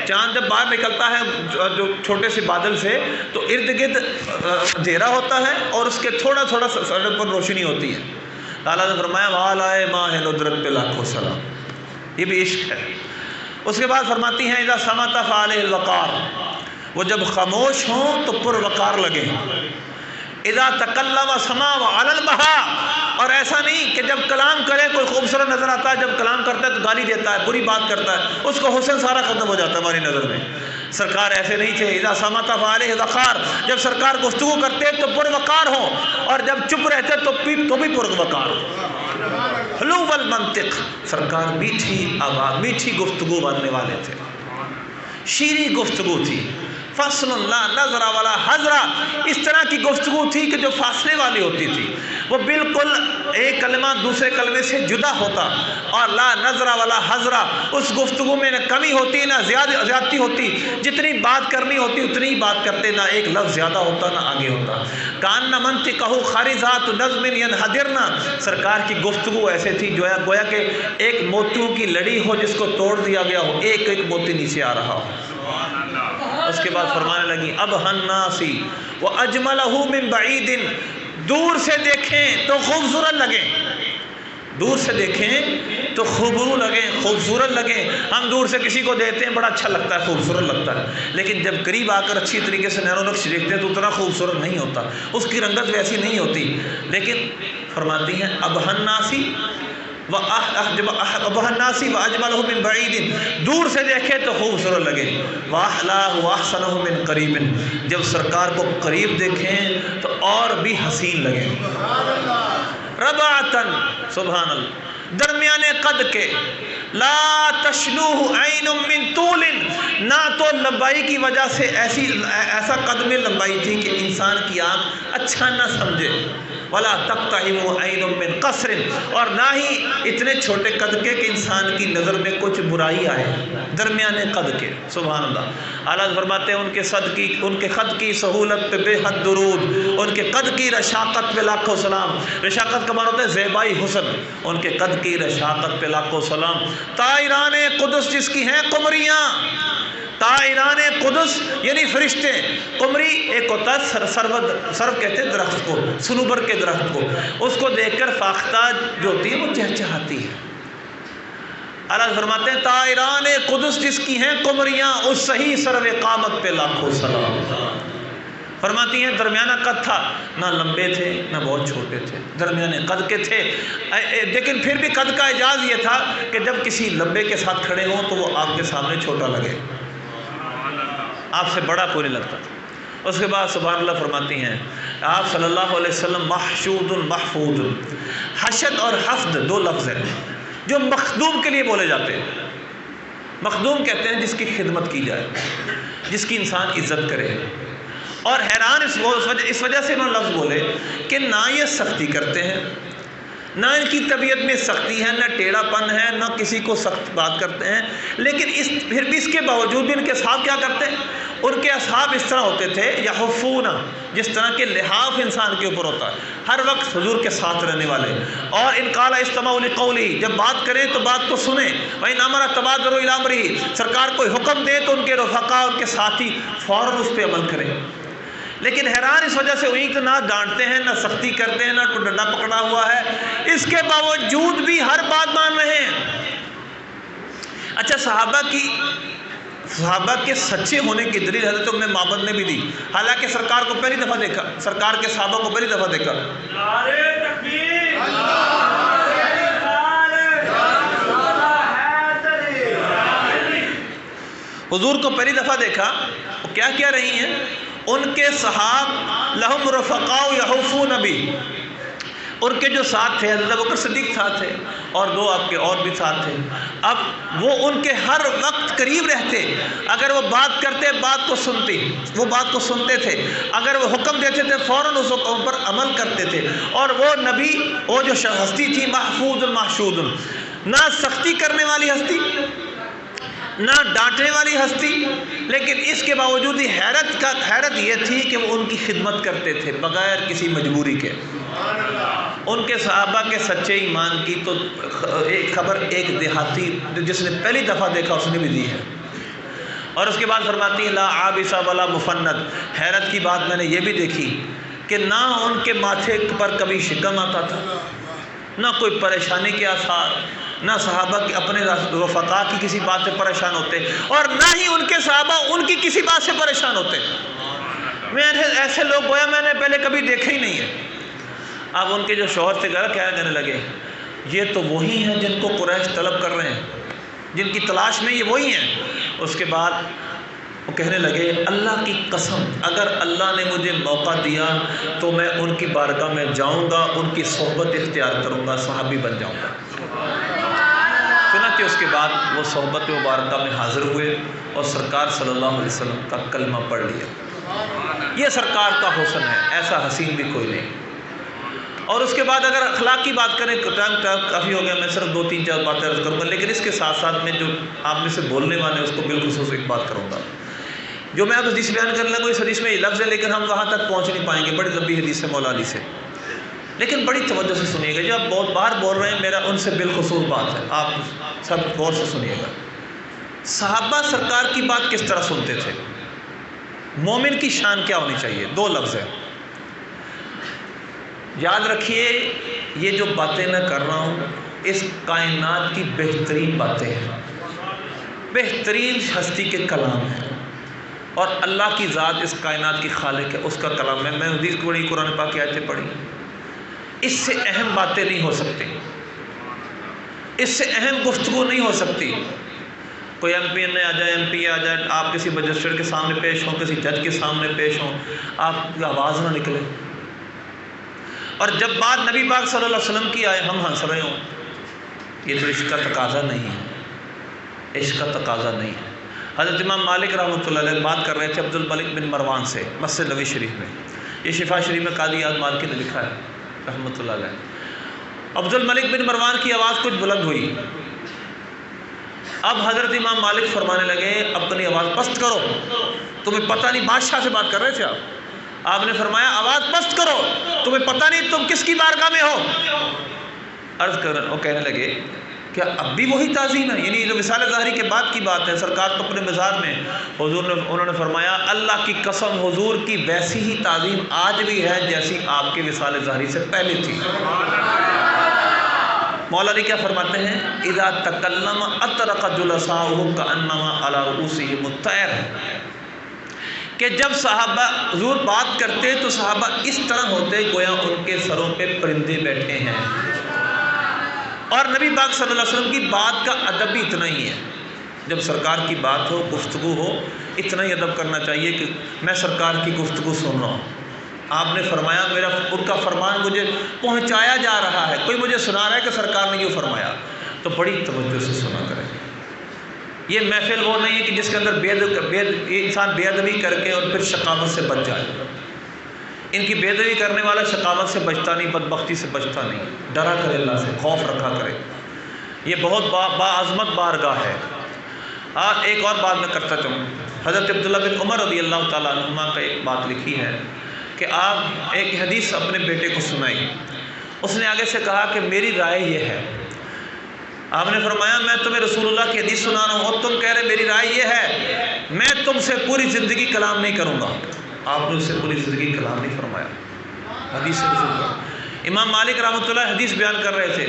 چاند جب باہر نکلتا ہے جو چھوٹے سے بادل سے تو ارد گرد اندھیرا ہوتا ہے اور اس کے تھوڑا تھوڑا سڑک پر روشنی ہوتی ہے۔ اللہ نے فرمایا حال آئے ماہ ندرت پہ لاکھوں سلام، یہ بھی عشق ہے۔ اس کے بعد فرماتی ہیں اذا صمت فعلیہ الوقار، وہ جب خاموش ہوں تو پر وقار لگے، اذا تکلم سما علی البہا، اور ایسا نہیں کہ جب کلام کرے کوئی خوبصورت نظر آتا ہے، جب کلام کرتا ہے تو گالی دیتا ہے، بری بات کرتا ہے، اس کو حسن سارا ختم ہو جاتا ہے ہماری نظر میں۔ سرکار ایسے نہیں تھے، اذا صمت فعلیہ الوقار، جب سرکار گفتگو کرتے تو پر وقار ہو، اور جب چپ رہتے تو بھی پر وقار ہو۔ حلو المنطق، سرکار میٹھی آواز، میٹھی گفتگو بننے والے تھے، شیریں گفتگو تھی۔ فصل لا نظر ولا حضرا، اس طرح کی گفتگو تھی کہ جو فاصلے والی ہوتی تھی، وہ بالکل ایک کلمہ دوسرے کلمے سے جدا ہوتا، اور لا نظر ولا حضرا، اس گفتگو میں نہ کمی ہوتی نہ زیادتی ہوتی، جتنی بات کرنی ہوتی اتنی ہی بات کرتے، نہ ایک لفظ زیادہ ہوتا نہ آگے ہوتا۔ کان منطقہ خارزات نظم ینحدرنا، سرکار کی گفتگو ایسے تھی گویا کہ ایک موتیوں کی لڑی ہو جس کو توڑ دیا گیا ہو، ایک ایک موتی نیچے آ رہا ہو۔ اس کے بعد فرمانے لگی اب ہناسی وہ اجملہ من بعید، دور سے دیکھیں تو خوبصورت لگیں، دور سے دیکھیں تو خوبصورت لگیں۔ ہم دور سے کسی کو دیکھتے ہیں بڑا اچھا لگتا ہے، خوبصورت لگتا ہے، لیکن جب قریب آ کر اچھی طریقے سے نیر و نقش دیکھتے ہیں تو اتنا خوبصورت نہیں ہوتا، اس کی رنگت ویسی نہیں ہوتی۔ لیکن فرماتی ہیں اب ہناسی وَأَجْمَلَهُ مِنْ بَعِيدٍ، دور سے دیکھے تو خوبصورت لگے، وَأَحْلَاهُ وَأَحْسَنَهُ مِنْ قَرِيبٍ، جب سرکار کو قریب دیکھیں تو اور بھی حسین لگے۔ رَبَعَةً، سبحان اللہ، درمیانے قد کے، لا تشلوہ عین من طول، نہ تو لمبائی کی وجہ سے ایسا قد میں لمبائی تھی کہ انسان کی آنکھ اچھا نہ سمجھے، ولا تقتحم عین من قصر، اور نہ ہی اتنے چھوٹے قد کے کہ انسان کی نظر میں کچھ برائی آئے، درمیانے قد کے۔ سبحان اللہ، اعلیٰ فرماتے ہیں ان کے خط کی سہولت پہ بے حد درود، ان کے قد کی رشاقت پہ لاکھوں سلام۔ رشاقت کا معنی ہوتا ہے زیبائی، حسن، ان کے قد کی رشاقت پہ لاکھوں سلام۔ طائران قدس جس کی ہیں قمریاں، طائران قدس یعنی فرشتے، قمری ایک ہوتا ہے سرو کہتے ہیں درخت کو، صنوبر کے درخت کو، اس کو دیکھ کر فاختہ جو ہوتی ہے وہ چہچہاتی ہے۔ اللہ فرماتے ہیں طائران قدس جس کی ہیں قمریاں، اس صحیح سرو قامت پہ لاکھوں سلام۔ فرماتی ہیں درمیانہ قد تھا، نہ لمبے تھے نہ بہت چھوٹے تھے، درمیانے قد کے تھے، لیکن پھر بھی قد کا اعجاز یہ تھا کہ جب کسی لمبے کے ساتھ کھڑے ہوں تو وہ آپ کے سامنے چھوٹا لگے، آپ سے بڑا کوئی نہیں لگتا تھا۔ اس کے بعد سبحان اللہ فرماتی ہیں آپ صلی اللہ علیہ وسلم محشود محفوظ، حشد اور حفظ دو لفظ ہیں جو مخدوم کے لیے بولے جاتے ہیں۔ مخدوم کہتے ہیں جس کی خدمت کی جائے، جس کی انسان عزت کرے، اور حیران اس وجہ سے انہوں نے لفظ بولے کہ نہ یہ سختی کرتے ہیں، نہ ان کی طبیعت میں سختی ہے، نہ ٹیڑھا پن ہے، نہ کسی کو سخت بات کرتے ہیں، لیکن پھر بھی اس کے باوجود بھی ان کے اصحاب کیا کرتے ہیں؟ ان کے اصحاب اس طرح ہوتے تھے یحفون، جس طرح کے لحاف انسان کے اوپر ہوتا ہے، ہر وقت حضور کے ساتھ رہنے والے، اور ان قال استمعوا لقولی، جب بات کریں تو بات کو سنیں، وَإِنْ أَمَرَ تَبَادَرُوا إِلَىٰ أَمْرِهِ، سرکار کوئی حکم دے تو ان کے رفقا، ان کے ساتھی فوراً اس پہ عمل کریں۔ لیکن حیران اس وجہ سے ہوئی کہ نہ ڈانٹتے ہیں، نہ سختی کرتے ہیں، نہ کوئی ڈنڈا پکڑا ہوا ہے، اس کے باوجود بھی ہر بات مان رہے ہیں۔ اچھا، صحابہ کے سچے ہونے کی دلیل حضرت ام معبد نے بھی دی، حالانکہ سرکار کو پہلی دفعہ دیکھا، سرکار کے صحابہ کو پہلی دفعہ دیکھا، حضور کو پہلی دفعہ دیکھا، وہ کیا کیا رہی ہیں؟ ان کے صحاب لہم رفقاء یحفون بی، ان کے جو ساتھ تھے، حضرت ابوبکر صدیق ساتھ تھے اور دو آپ کے اور بھی ساتھ تھے، اب وہ ان کے ہر وقت قریب رہتے، اگر وہ بات کرتے بات کو سنتی، وہ بات کو سنتے تھے، اگر وہ حکم دیتے تھے فوراً اس حکم پر عمل کرتے تھے، اور وہ نبی، وہ جو ہستی تھی محفوظ محشود، نہ سختی کرنے والی ہستی، نہ ڈانٹنے والی ہستی، لیکن اس کے باوجود ہی حیرت یہ تھی کہ وہ ان کی خدمت کرتے تھے بغیر کسی مجبوری کے۔ ان کے صحابہ کے سچے ایمان کی تو ایک خبر ایک دیہاتی جس نے پہلی دفعہ دیکھا اس نے بھی دی ہے۔ اور اس کے بعد فرماتی ہے لا عابس ولا مفند، حیرت کی بات میں نے یہ بھی دیکھی کہ نہ ان کے ماتھے پر کبھی شکم آتا تھا، نہ کوئی پریشانی کے آثار، نہ صحابہ کے اپنے رفقا کی کسی بات سے پریشان ہوتے، اور نہ ہی ان کے صحابہ ان کی کسی بات سے پریشان ہوتے۔ میں ایسے لوگ گویا میں نے پہلے کبھی دیکھے ہی نہیں ہے۔ اب ان کے جو شوہر سے گھر کیا کہنے لگے، یہ تو وہی ہیں جن کو قریش طلب کر رہے ہیں، جن کی تلاش میں یہ وہی ہیں۔ اس کے بعد وہ کہنے لگے اللہ کی قسم اگر اللہ نے مجھے موقع دیا تو میں ان کی بارگاہ میں جاؤں گا، ان کی صحبت اختیار کروں گا، صحابی بن جاؤں گا۔ چنانچہ اس کے بعد وہ صحبت مبارکہ میں حاضر ہوئے اور سرکار صلی اللہ علیہ وسلم کا کلمہ پڑھ لیا۔ یہ سرکار کا حسن ہے، ایسا حسین بھی کوئی نہیں۔ اور اس کے بعد اگر اخلاق کی بات کریں، ٹائم کافی ہو گیا، میں صرف 2-3-4 باتیں عرض کروں گا، لیکن اس کے ساتھ ساتھ میں جو آپ میں سے بولنے والے ہیں اس کو بالخصوص ایک بات کروں گا۔ جو میں اب حدیث بیان کرنے لگا اس حدیث میں یہ لفظ ہے، لیکن ہم وہاں تک پہنچ نہیں پائیں گے، بڑی لمبی حدیث ہے مولا علی سے، لیکن بڑی توجہ سے سنیے گا۔ جو آپ بہت باہر بول رہے ہیں، میرا ان سے بالخصوص بات ہے، آپ سب غور سے سنیے گا۔ صحابہ سرکار کی بات کس طرح سنتے تھے؟ مومن کی شان کیا ہونی چاہیے؟ 2 لفظ ہیں، یاد رکھیے۔ یہ جو باتیں میں کر رہا ہوں اس کائنات کی بہترین باتیں ہیں، بہترین ہستی کے کلام ہیں، اور اللہ کی ذات اس کائنات کی خالق ہے، اس کا کلام ہے۔ میں حدیث کو پڑھی، قرآن پاک کی آیتیں پڑھی، اس سے اہم باتیں نہیں ہو سکتی، اس سے اہم گفتگو نہیں ہو سکتی۔ کوئی ایم پی آ جائے، آپ کسی مجسٹریٹ کے سامنے پیش ہوں، کسی جج کے سامنے پیش ہوں، آپ کی آواز نہ نکلے، اور جب بات نبی پاک صلی اللہ علیہ وسلم کی آئے ہم ہنس رہے ہوں، یہ تو عشق کا تقاضا نہیں ہے، عشق کا تقاضا نہیں ہے۔ حضرت امام مالک رحمۃ اللہ علیہ بات کر رہے تھے عبد الملک بن مروان سے مسجد نبوی شریف میں، یہ شفا شریف میں قاضی اعظم مالکی نے لکھا ہے رحمۃ اللہ علیہ۔ عبد الملک بن مروان کی آواز کچھ بلند ہوئی، اب حضرت امام مالک فرمانے لگے اپنی آواز پست کرو، تمہیں پتہ نہیں بادشاہ سے بات کر رہے تھے آپ نے فرمایا آواز پست کرو، تمہیں پتہ نہیں تم کس کی بارگاہ میں ہو؟ عرض کر وہ کہنے لگے کیا اب بھی وہی تعظیم ہے؟ یعنی جو وصال ظاہری کے بعد کی بات ہے، سرکار تو اپنے مزار میں، انہوں نے فرمایا اللہ کی قسم حضور کی ویسی ہی تعظیم آج بھی ہے جیسی آپ کے وصال ظاہری سے پہلے تھی۔ مولا علی کیا فرماتے ہیں؟ اذا تکلم اطرق جلساؤہ کانما علی رؤوسہم الطیر، کہ جب صحابہ حضور بات کرتے تو صحابہ اس طرح ہوتے گویا ان کے سروں پہ پرندے بیٹھے ہیں۔ اور نبی پاک صلی اللہ علیہ وسلم کی بات کا ادب بھی اتنا ہی ہے، جب سرکار کی بات ہو، گفتگو ہو، اتنا ہی ادب کرنا چاہیے کہ میں سرکار کی گفتگو سن رہا ہوں، آپ نے فرمایا، میرا ان کا فرمان مجھے پہنچایا جا رہا ہے، کوئی مجھے سنا رہا ہے کہ سرکار نے یوں فرمایا، تو بڑی توجہ سے سنا کریں۔ یہ محفل وہ نہیں ہے کہ جس کے اندر انسان بے ادبی کر کے اور پھر شقاوت سے بچ جائے۔ ان کی بے ادبی کرنے والا شقاوت سے بچتا نہیں، بدبختی سے بچتا نہیں، ڈرا کرے اللہ سے، خوف رکھا کرے، یہ بہت باعظمت بارگاہ ہے۔ ایک اور بات میں کرتا چلوں، حضرت عبداللہ بن عمر رضی اللہ تعالیٰ عنہما کا ایک بات لکھی ہے کہ آپ ایک حدیث اپنے بیٹے کو سنائی، اس نے آگے سے کہا کہ میری رائے یہ ہے، آپ نے فرمایا میں تمہیں رسول اللہ کی حدیث سنا رہا ہوں اور تم کہہ رہے میری رائے یہ ہے، میں تم سے پوری زندگی کلام نہیں کروں گا۔ آپ نے اس سے پوری زندگی کلام نہیں فرمایا، حدیث سے رسول اللہ۔ امام مالک رحمۃ اللہ حدیث بیان کر رہے تھے،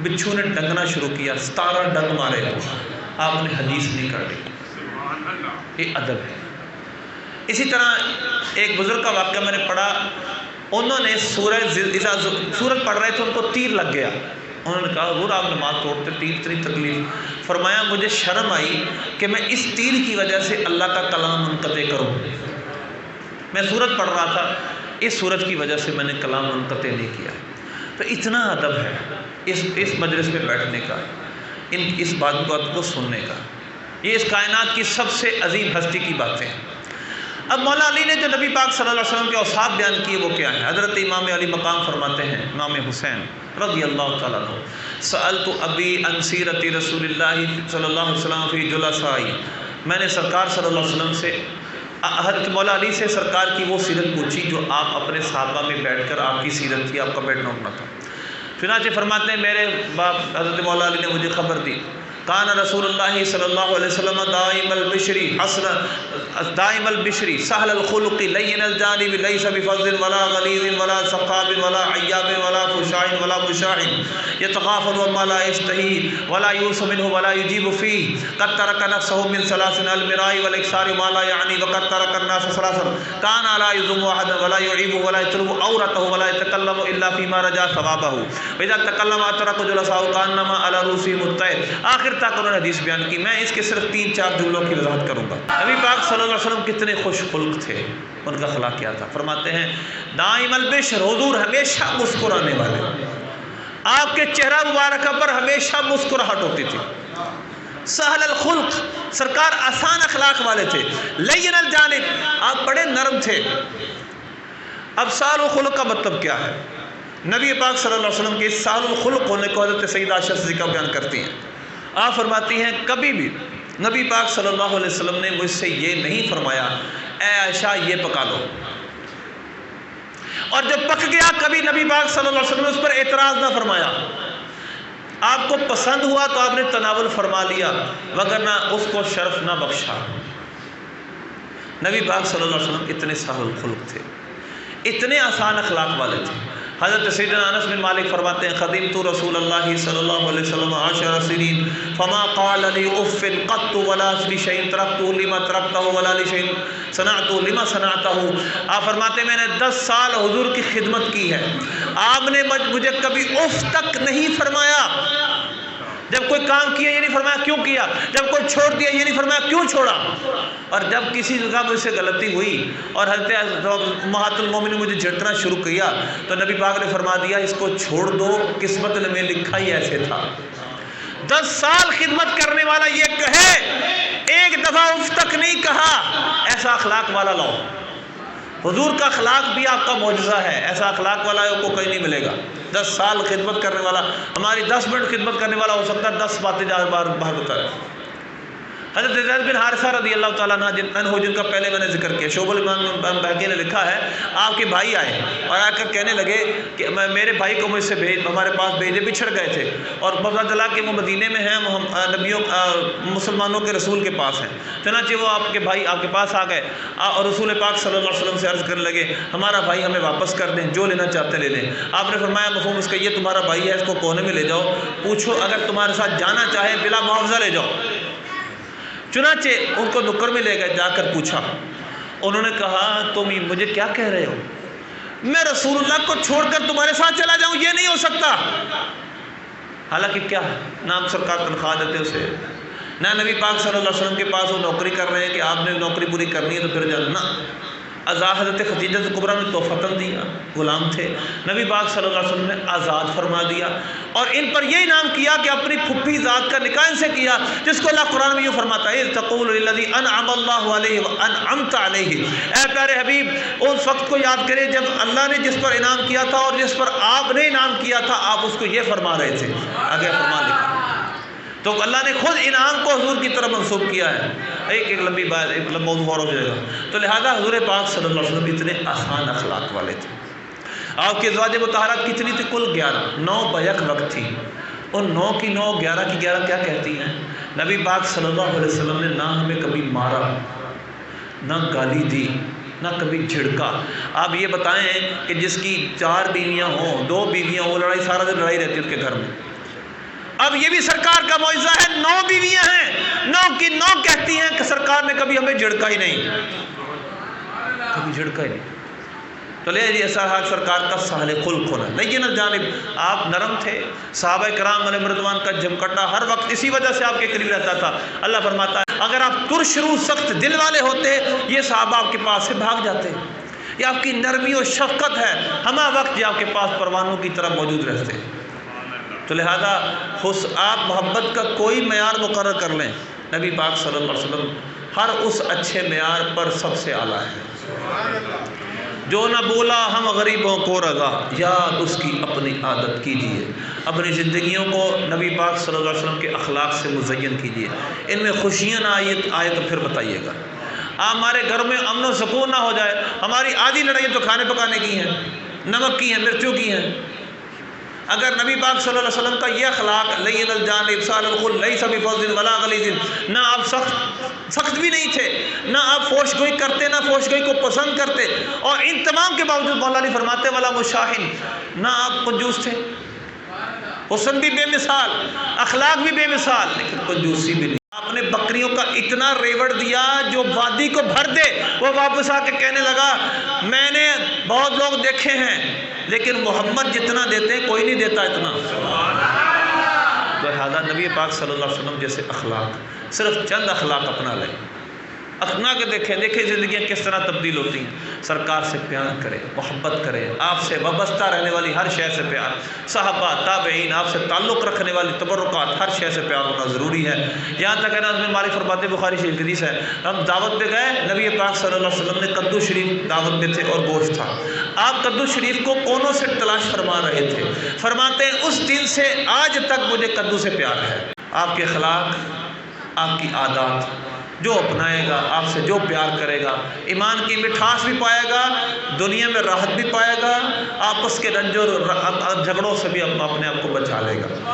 بچھو نے ڈنگنا شروع کیا، 17 ڈنگ مارے، آپ نے حدیث نہیں کر دی، یہ ادب ہے۔ اسی طرح ایک بزرگ کا واقعہ میں نے پڑھا، انہوں نے سورج پڑھ رہے تھے، ان کو تیر لگ گیا، انہوں نے کہا حضور آپ نماز توڑتے، تیر اتنی تکلیف، فرمایا مجھے شرم آئی کہ میں اس تیر کی وجہ سے اللہ کا کلام منقطع کروں، میں سورج پڑھ رہا تھا، اس سورج کی وجہ سے میں نے کلام منقطع نہیں کیا۔ تو اتنا ادب ہے اس مجلس میں بیٹھنے کا، اس بات کو سننے کا، یہ اس کائنات کی سب سے عظیم ہستی کی باتیں ہیں۔ اب مولا علی نے جو نبی پاک صلی اللہ علیہ وسلم کے اوصاف بیان کیے وہ کیا ہیں؟ حضرت امام علی مقام فرماتے ہیں، امام حسین رضی اللہ تعالیٰ عنہ، سألت ابی عن سیرت رسول اللہ صلی اللہ علیہ وسلم فی جلسائی، میں نے سرکار صلی اللہ علیہ وسلم سے، حضرت مولا علی سے سرکار کی وہ سیرت پوچھی جو آپ اپنے صحابہ میں بیٹھ کر آپ کی سیرت تھی، آپ کا بیٹھنا اٹھنا تھا۔ چنانچہ فرماتے ہیں میرے باپ حضرت مولا علی نے مجھے خبر دی، کان رسول اللہ صلی اللہ علیہ وسلم دائم البشری سهل الخلق لین الجانب لیس بفظ ولا غلیظ ولا سخاب ولا عیاب ولا فشاع ولا مشاع یتغافل وما لا یشتہی ولا یوس منه ولا یجیب فیہ قد ترک نفسه من سلاسل المراء والاکثار ما لا یعنی وقد ترک الناس سلاسل کان لا یذم احدا ولا یعیب ولا یطلب عورته ولا یتکلم الا فيما رجا ثوابه واذا تکلم اترك جلساءه كانما على رؤوسهم الطير۔ آخر تک انہوں نے حدیث بیان کی، میں اس کے صرف 3-4 جملوں کی وضاحت کروں گا۔ نبی پاک صلی اللہ علیہ وسلم کتنے خوش خلق تھے، ان کا اخلاق کیا تھا؟ فرماتے ہیں دائم البشر، حضور ہمیشہ مسکرانے والے، آپ کے چہرہ مبارکہ پر ہمیشہ مسکراہٹ ہوتی تھی. سہل الخلق، سرکار آسان اخلاق والے تھے. لین الجانب، آپ بڑے نرم تھے. اب سہل الخلق کا مطلب کیا ہے؟ نبی پاک صلی اللہ علیہ وسلم کے سہل الخلق ہونے کو حضرت سیدہ عائشہ صدیقہ بیان کرتی ہیں. آپ فرماتی ہیں کبھی بھی نبی پاک صلی اللہ علیہ وسلم نے مجھ سے یہ نہیں فرمایا اے عائشہ یہ پکا دو، اور جب پک گیا کبھی نبی پاک صلی اللہ علیہ وسلم نے اس پر اعتراض نہ فرمایا. آپ کو پسند ہوا تو آپ نے تناول فرما لیا، وگرنہ اس کو شرف نہ بخشا. نبی پاک صلی اللہ علیہ وسلم اتنے سہل الخلق تھے، اتنے آسان اخلاق والے تھے. حضرت سیدنا انس بن مالک فرماتے ہیں خدمت رسول اللہ صلی اللہ علیہ وسلم 10 سنین فما قال لي اف قط ولا لشيء تركته لما تركته ولا لشيء صنعته لما صنعته. آپ فرماتے ہیں میں نے 10 سال حضور کی خدمت کی ہے، آپ نے مجھے کبھی اف تک نہیں فرمایا. جب کوئی کام کیا یہ نہیں فرمایا کیوں کیا، جب کوئی چھوڑ دیا یہ نہیں فرمایا کیوں چھوڑا. اور جب کسی جگہ مجھ سے غلطی ہوئی اور حضرت امہات المومنین مجھے جھڑکنا شروع کیا تو نبی پاک نے فرما دیا اس کو چھوڑ دو، قسمت میں لکھا ہی ایسے تھا. 10 سال خدمت کرنے والا یہ کہے ایک دفعہ اف تک نہیں کہا، ایسا اخلاق والا لاؤ. حضور کا اخلاق بھی آپ کا معجزہ ہے، ایسا اخلاق والا کو کہیں نہیں ملے گا. 10 سال خدمت کرنے والا، ہماری 10 منٹ خدمت کرنے والا ہو سکتا ہے 10 باتیں باہر بتا ہے. حضرت زید بن حارثہ رضی اللہ تعالیٰ عنہ جن کا پہلے میں نے ذکر کیا، شعب الامام بہقی نے لکھا ہے آپ کے بھائی آئے اور آ کر کہنے لگے کہ میرے بھائی کو مجھ سے ہمارے پاس بھیجے، بچھڑ گئے تھے اور پتہ چلا کہ وہ مدینے میں ہیں، نبیوں مسلمانوں کے رسول کے پاس ہیں. چنانچہ وہ آپ کے بھائی آپ کے پاس آ گئے اور رسول پاک صلی اللہ علیہ وسلم سے عرض کرنے لگے ہمارا بھائی ہمیں واپس کر دیں، جو لینا چاہتے لے لیں. آپ نے فرمایا مفہوم اس کا یہ تمہارا بھائی ہے، اس کو کونے میں لے جاؤ، پوچھو اگر تمہارے ساتھ جانا چاہے بلا معاوضہ لے جاؤ. چنانچہ ان کو نکر میں لے گئے، جا کر پوچھا. انہوں نے کہا تم مجھے کیا کہہ رہے ہو، میں رسول اللہ کو چھوڑ کر تمہارے ساتھ چلا جاؤں، یہ نہیں ہو سکتا. حالانکہ کیا ہے نام سرکار تنخواہ دیتے اسے، نہ نبی پاک صلی اللہ علیہ وسلم کے پاس وہ نوکری کر رہے ہیں کہ آپ نے نوکری پوری کرنی ہے تو پھر جانا. آزاد حضرت خدیجہ کبریٰ نے توفتاً دیا، غلام تھے، نبی پاک صلی اللہ علیہ وسلم نے آزاد فرما دیا اور ان پر یہ انعام کیا کہ اپنی پھپھی ذات کا نکاح ان سے کیا، جس کو اللہ قرآن میں یہ فرماتا ہے تقول للذی انعم اللہ علیہ وانعمت علیہ. اے پیارے حبیب اس وقت کو یاد کرے جب اللہ نے جس پر انعام کیا تھا اور جس پر آپ نے انعام کیا تھا، آپ اس کو یہ فرما رہے تھے. آگے فرما لکھا تو اللہ نے خود انعام کو حضور کی طرف منسوب کیا ہے. ایک لمبی بات، ایک لمبا موضوع اور ہو جائے گا. تو لہذا حضور پاک صلی اللہ علیہ وسلم اتنے آسان اخلاق والے تھے. آپ کی ازواج مطہرات کتنی تھی؟ کل 11، 9 بیک وقت تھی. ان 9 کی 9، 11 کی 11 کیا کہتی ہیں؟ نبی پاک صلی اللہ علیہ وسلم نے نہ ہمیں کبھی مارا، نہ گالی دی، نہ کبھی جھڑکا. آپ یہ بتائیں کہ جس کی 4 بیویاں ہوں، 2 بیویاں ہوں، لڑائی سارا دن لڑائی رہتی ہے اس کے گھر میں. اب یہ بھی سرکار کا معجزہ ہے، 9 بیویاں ہیں، 9 کی 9 کہتی ہیں کہ سرکار نے کبھی ہمیں جھڑکا ہی نہیں، کبھی جھڑکا ہی نہیں. تو لے جی ایسا حال سرکار کا سہل خلق ہونا. لیکن الجانب آپ نرم تھے. صحابہ کرام علیہ رضوان کا جمکٹا ہر وقت اسی وجہ سے آپ کے قریب رہتا تھا. اللہ فرماتا ہے اگر آپ ترش روح سخت دل والے ہوتے یہ صحابہ آپ کے پاس سے بھاگ جاتے. یہ آپ کی نرمی و شفقت ہے، ہمہ وقت یہ آپ کے پاس پروانوں کی طرح موجود رہتے. تو لہذا آپ محبت کا کوئی معیار مقرر کر لیں، نبی پاک صلی اللہ علیہ وسلم ہر اس اچھے معیار پر سب سے اعلیٰ ہے. جو نہ بولا ہم غریبوں کو رضا، یاد اس کی اپنی عادت کیجیے. اپنی زندگیوں کو نبی پاک صلی اللہ علیہ وسلم کے اخلاق سے مزین کیجیے. ان میں خوشیاں نہ آئے تو پھر بتائیے گا. ہمارے گھر میں امن و سکون نہ ہو جائے. ہماری آدھی لڑائیاں تو کھانے پکانے کی ہیں، نمک کی ہیں، مرچوں کی ہیں. اگر نبی پاک صلی اللہ علیہ وسلم کا یہ اخلاق لین الجانب سہل الخلق لیس بفظ ولا غلیظ، نہ آپ سخت بھی نہیں تھے، نہ آپ فوش گوئی کرتے، نہ فوش گوئی کو پسند کرتے، اور ان تمام کے باوجود مولا علی فرماتے والا مشاہن، نہ آپ کنجوس تھے. حسن بھی بے مثال، اخلاق بھی بے مثال، لیکن کنجوسی بھی نہیں. آپ نے بکریوں کا اتنا ریوڑ دیا جو وادی کو بھر دے. وہ واپس آ کے کہنے لگا میں نے بہت لوگ دیکھے ہیں لیکن محمد جتنا دیتے ہیں کوئی نہیں دیتا اتنا. لہذا نبی پاک صلی اللہ علیہ وسلم جیسے اخلاق، صرف چند اخلاق اپنا لیں. اخنا کے دیکھیں زندگیاں کس طرح تبدیل ہوتی ہیں۔ سرکار سے پیار کریں، محبت کریں، آپ سے وابستہ رہنے والی ہر شے سے پیار، صحابہ تابعین، آپ سے تعلق رکھنے والی تبرکات، ہر شے سے پیار ہونا ضروری ہے۔ یہاں تک ہے نا میں مالک فرماتے بخاری شریف حدیث ہے، ہم دعوت پہ گئے، نبی پاک صلی اللہ علیہ وسلم نے کدو شریف دعوت پہ تھے اور گوشت تھا، آپ کدو شریف کو کونوں سے تلاش فرما رہے تھے، فرماتے ہیں اس دن سے آج تک مجھے کدو سے پیار ہے۔ آپ کے اخلاق، آپ کی عادات جو اپنائے گا، آپ سے جو پیار کرے گا، ایمان کی مٹھاس بھی پائے گا، دنیا میں راحت بھی پائے گا، آپس کے رنج اور جھگڑوں سے بھی اپنے آپ کو بچا لے گا۔